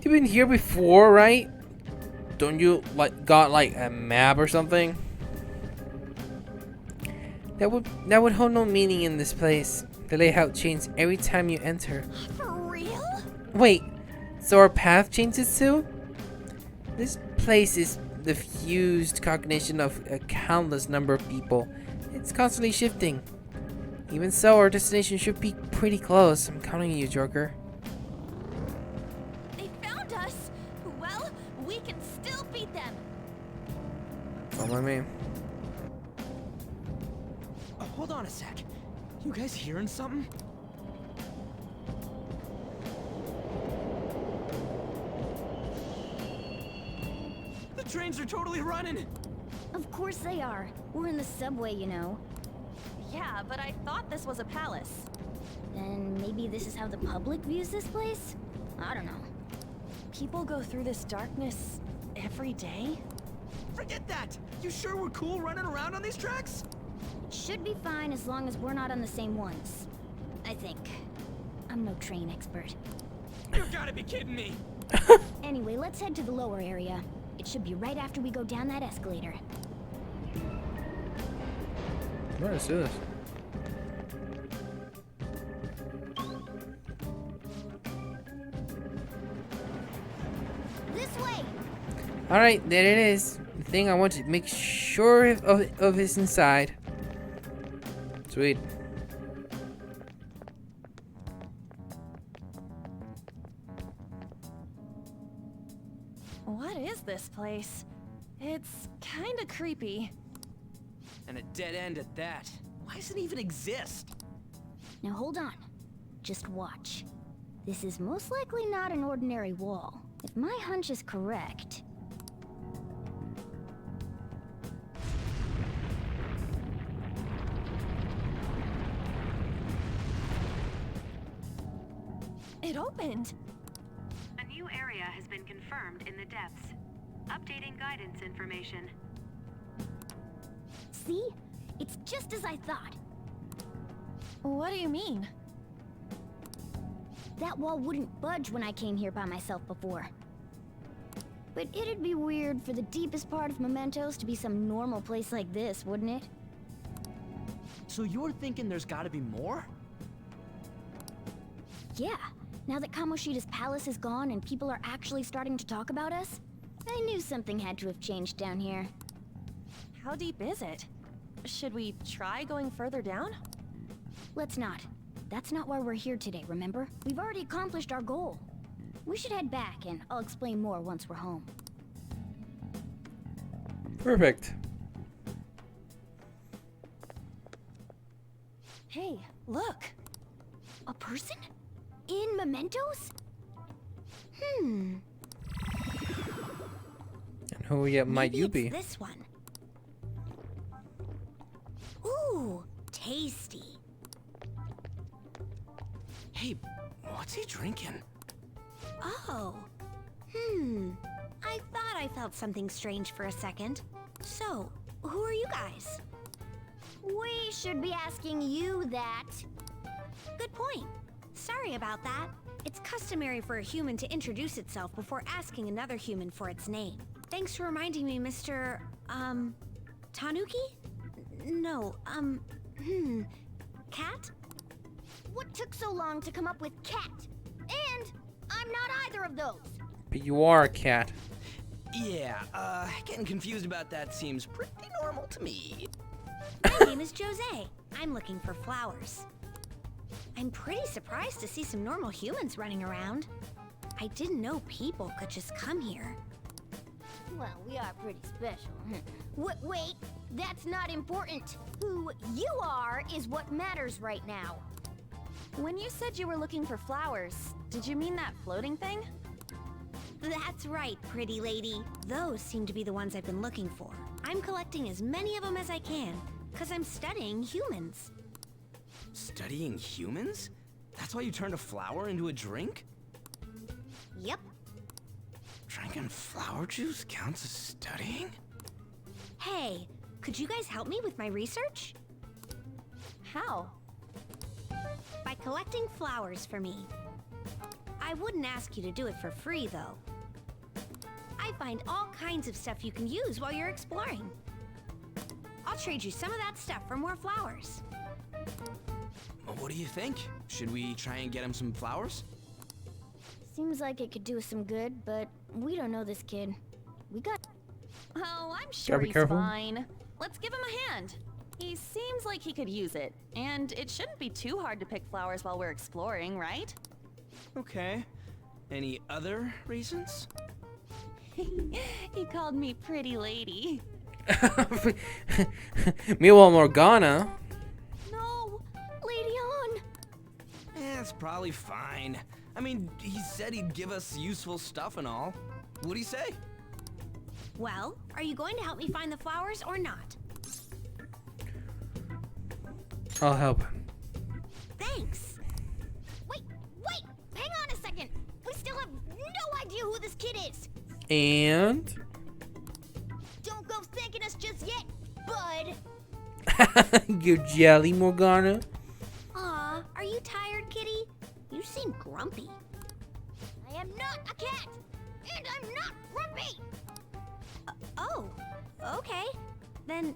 You've been here before, right? Don't you got a map or something? That would hold no meaning in this place. The layout changes every time you enter. For real? Wait, so our path changes too? This place is the fused cognition of a countless number of people. It's constantly shifting. Even so, our destination should be pretty close. I'm counting on you, Joker. They found us! Well, we can still beat them! Follow me. Hold on a sec. You guys hearing something? The trains are totally running! Of course they are. We're in the subway, you know. Yeah, but I thought this was a palace. Then maybe this is how the public views this place? I don't know. People go through this darkness every day? Forget that! You sure we're cool running around on these tracks? Should be fine as long as we're not on the same ones. I think. I'm no train expert. You gotta be kidding me! Anyway, let's head to the lower area. It should be right after we go down that escalator. What is this? This way! Alright, there it is. The thing I want to make sure of is inside. Sweet. What is this place? It's kinda creepy. And a dead end at that. Why does it even exist? Now hold on. Just watch. This is most likely not an ordinary wall. If my hunch is correct... It opened! A new area has been confirmed in the depths. Updating guidance information. See? It's just as I thought. What do you mean? That wall wouldn't budge when I came here by myself before. But it'd be weird for the deepest part of Mementos to be some normal place like this, wouldn't it? So you're thinking there's gotta be more? Yeah. Now that Kamoshida's palace is gone and people are actually starting to talk about us, I knew something had to have changed down here. How deep is it? Should we try going further down? Let's not. That's not why we're here today, remember? We've already accomplished our goal. We should head back, and I'll explain more once we're home. Perfect. Hey, look! A person? In Mementos? Hmm. And who yet might you be? This one. Ooh, tasty. Hey, What's he drinking? Oh. I thought I felt something strange for a second. So, who are you guys? We should be asking you that. Good point. Sorry about that. It's customary for a human to introduce itself before asking another human for its name. Thanks for reminding me, Mr. Tanuki? No, Cat? What took so long to come up with cat? And I'm not either of those. But you are a cat. Yeah, getting confused about that seems pretty normal to me. My name is Jose. I'm looking for flowers. I'm pretty surprised to see some normal humans running around. I didn't know people could just come here. Well, we are pretty special. Wait, that's not important. Who you are is what matters right now. When you said you were looking for flowers, did you mean that floating thing? That's right, pretty lady. Those seem to be the ones I've been looking for. I'm collecting as many of them as I can, because I'm studying humans. Studying humans? That's why you turned a flower into a drink? Yep. Drinking flower juice counts as studying? Hey, could you guys help me with my research? How? By collecting flowers for me. I wouldn't ask you to do it for free, though. I find all kinds of stuff you can use while you're exploring. I'll trade you some of that stuff for more flowers. Well, what do you think? Should we try and get him some flowers? Seems like it could do us some good, but we don't know this kid. We got... Oh, I'm sure be he's careful. fine. Let's give him a hand. He seems like he could use it, and it shouldn't be too hard to pick flowers while we're exploring, right? Okay. Any other reasons? He called me pretty lady. Meanwhile, Morgana. No, Lady On. It's probably fine. I mean, he said he'd give us useful stuff and all. What'd he say? Well, are you going to help me find the flowers or not? I'll help. Thanks. Wait! Hang on a second! We still have no idea who this kid is! And... Don't go thanking us just yet, bud! You jelly, Morgana? Aw, are you tired, kitty? You seem grumpy. I am not a cat! And I'm not grumpy! Oh, okay. Then,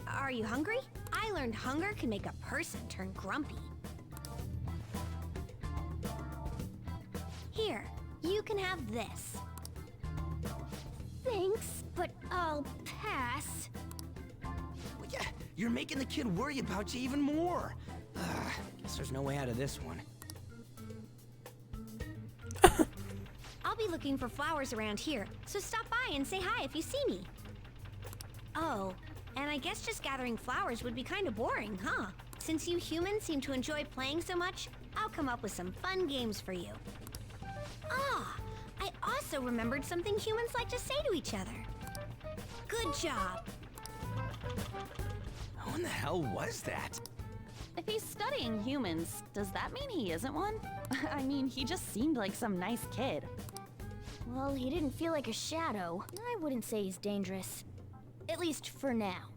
are you hungry? I learned hunger can make a person turn grumpy. Here, you can have this. Thanks, but I'll pass. Well, yeah, you're making the kid worry about you even more. Guess there's no way out of this one. I'll be looking for flowers around here, so stop by and say hi if you see me. Oh, and I guess just gathering flowers would be kind of boring, huh? Since you humans seem to enjoy playing so much, I'll come up with some fun games for you. Ah, I also remembered something humans like to say to each other. Good job. Who in the hell was that? If he's studying humans, does that mean he isn't one? I mean, he just seemed like some nice kid. Well, he didn't feel like a shadow. I wouldn't say he's dangerous. At least for now.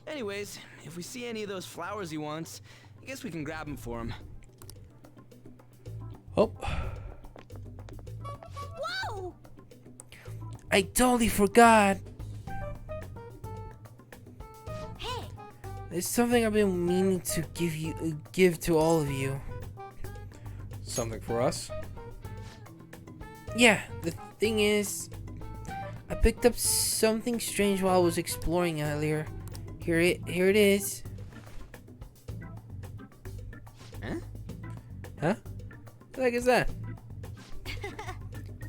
Anyways, if we see any of those flowers he wants, I guess we can grab them for him. Oh. Whoa! I totally forgot. Hey! There's something I've been meaning to give to all of you. Something for us? Yeah, the thing is, I picked up something strange while I was exploring earlier. Here it is. Huh? Huh? What the heck is that?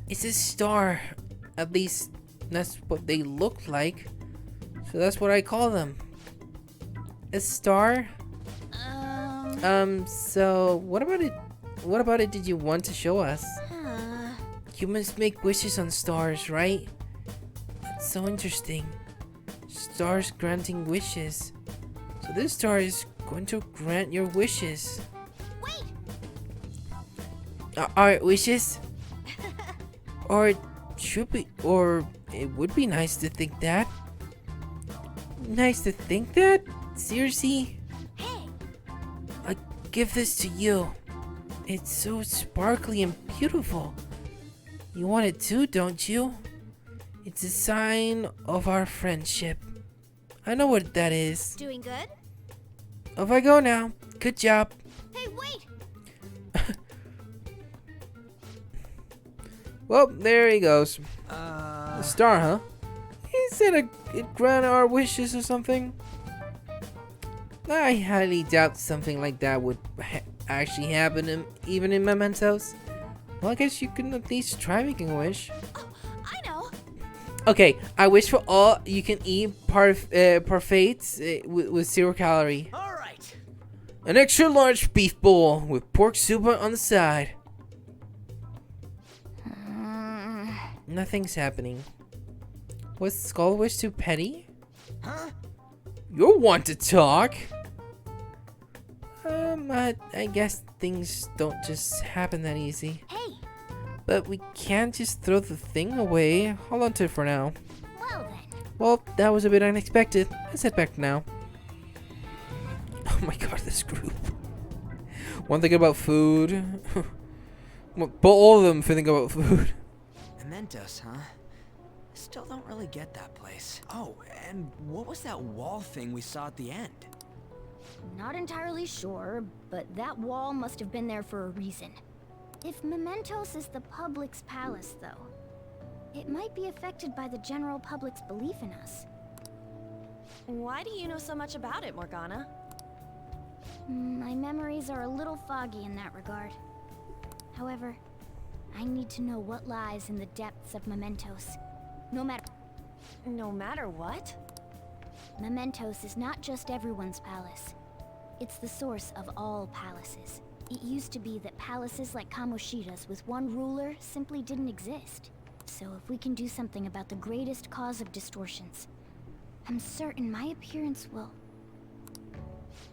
It's a star. At least, that's what they look like. So that's what I call them. A star? So what about it? What about it did you want to show us? Humans make wishes on stars, right? That's so interesting. Stars granting wishes. So this star is going to grant your wishes. Wait! our wishes? Or should be, or it would be nice to think that. Nice to think that? Seriously? I give this to you. It's so sparkly and beautiful. You want it too, don't you? It's a sign of our friendship. I know what that is. Doing good? Off I go now. Good job. Hey, wait! Well, there he goes. A star, huh? He said it grant our wishes or something. I highly doubt something like that would actually happen even in Mementos. Well, I guess you can at least try making a wish. I know! Okay, I wish for all you can eat parfaits with 0 calorie. Alright. An extra large beef bowl with pork soup on the side. Nothing's happening. Was Skull Wish too petty? Huh? You're one to talk. I guess things don't just happen that easy. Hey! But we can't just throw the thing away. Hold on to it for now. Well then. Well, that was a bit unexpected. Let's head back now. Oh my god, this group. One thing about food. But all of them think about food. Mementos, huh? Still don't really get that place. Oh, and what was that wall thing we saw at the end? Not entirely sure, but that wall must have been there for a reason. If Mementos is the public's palace, though, it might be affected by the general public's belief in us. Why do you know so much about it, Morgana? My memories are a little foggy in that regard. However, I need to know what lies in the depths of Mementos. No matter what? Mementos is not just everyone's palace. It's the source of all palaces. It used to be that palaces like Kamoshida's with one ruler simply didn't exist. So if we can do something about the greatest cause of distortions, I'm certain my appearance will...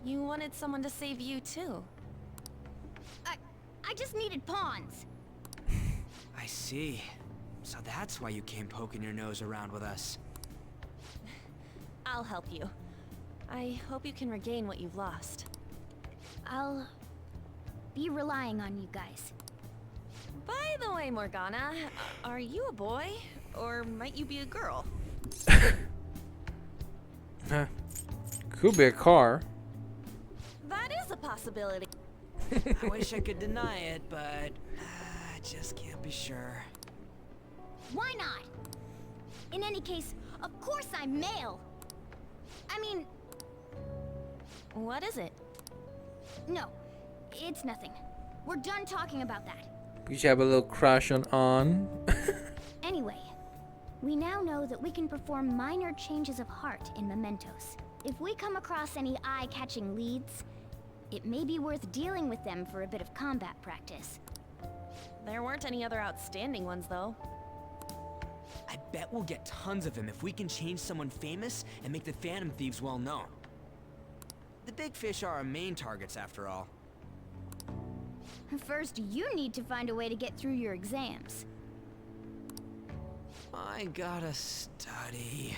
You wanted someone to save you too. I just needed pawns. I see. So that's why you came poking your nose around with us. I'll help you. I hope you can regain what you've lost. I'll be relying on you guys. By the way, Morgana, are you a boy? Or might you be a girl? Could be a car. That is a possibility. I wish I could deny it, but I just can't be sure. Why not? In any case, of course I'm male. I mean... What is it? No, it's nothing. We're done talking about that. You should have a little crush on. Anyway, we now know that we can perform minor changes of heart in Mementos. If we come across any eye-catching leads, it may be worth dealing with them for a bit of combat practice. There weren't any other outstanding ones, though. I bet we'll get tons of them if we can change someone famous and make the Phantom Thieves well known. The big fish are our main targets, after all. First, you need to find a way to get through your exams. I gotta study.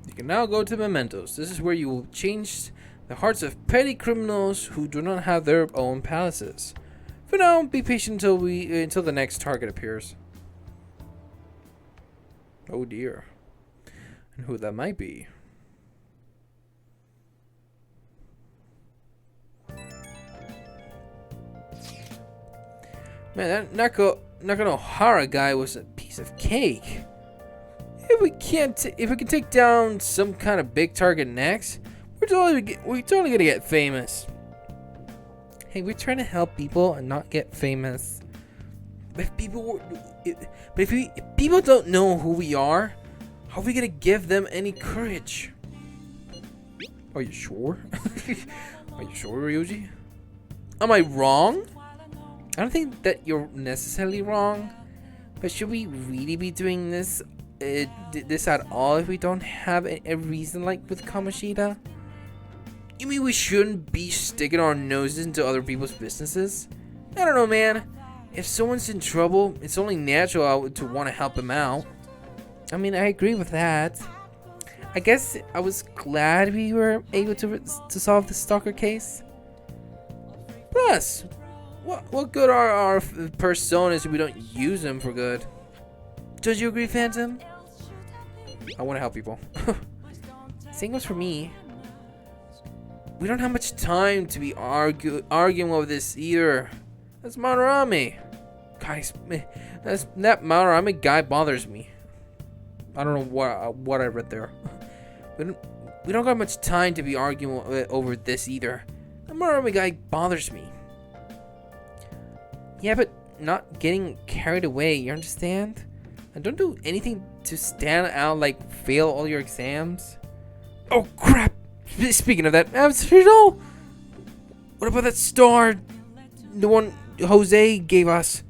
You can now go to Mementos. This is where you will change the hearts of petty criminals who do not have their own palaces. For now, be patient until the next target appears. Oh dear. And who that might be. Man, that Nakanohara guy was a piece of cake. If we can take down some kind of big target next, we're totally gonna get famous. Hey, we're trying to help people and not get famous. If people don't know who we are, how are we gonna give them any courage? Are you sure? Are you sure, Ryuji? Am I wrong? I don't think that you're necessarily wrong, but should we really be doing this at all if we don't have a reason like with Kamoshida? You mean we shouldn't be sticking our noses into other people's businesses? I don't know, man. If someone's in trouble, it's only natural to want to help him out. I mean, I agree with that. I guess I was glad we were able to solve the stalker case. Plus, what good are our personas if we don't use them for good? Don't you agree, Phantom? I want to help people. Same goes for me. We don't have much time to be arguing over this either. That's PhantomRyamu. Guys, that PhantomRyamu guy bothers me. I don't know what I read there. We don't got much time to be arguing over this either. The PhantomRyamu guy bothers me. Yeah, but not getting carried away, you understand? And don't do anything to stand out like fail all your exams. Oh crap! Speaking of that, what about that star? The one Jose gave us.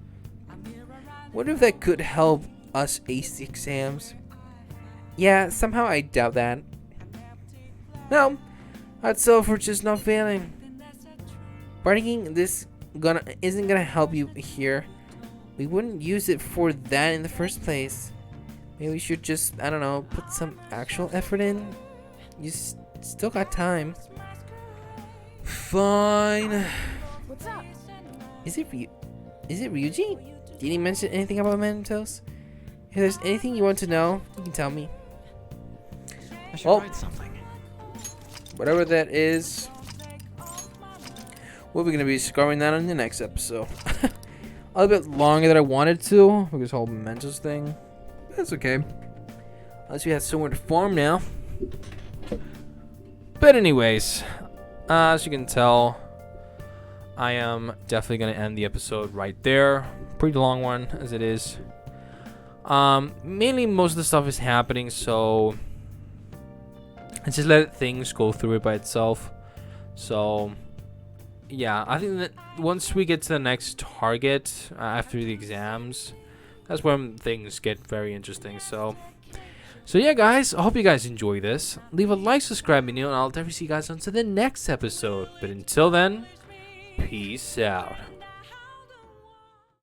Wonder if that could help us ace the exams. Yeah, somehow I doubt that. No, I'd settle for just not failing. Bargaining this isn't gonna help you here. We wouldn't use it for that in the first place. Maybe we should just, I don't know, put some actual effort in. You still got time. Fine. What's up? Is it Ryuji? Did he mention anything about Mentos? If there's anything you want to know, you can tell me. I should write something. Whatever that is, we're going to be discovering that in the next episode. A little bit longer than I wanted to, with this whole Mentos thing. That's okay. Unless we have somewhere to farm now. But anyways, as you can tell, I am definitely going to end the episode right there. Pretty long one as it is. Mainly most of the stuff is happening, so I just let things go through it by itself. So yeah, I think that once we get to the next target after the exams, that's when things get very interesting. So yeah, guys, I hope you guys enjoy this. Leave a like, subscribe, and I'll definitely see you guys on to the next episode. But until then, peace out.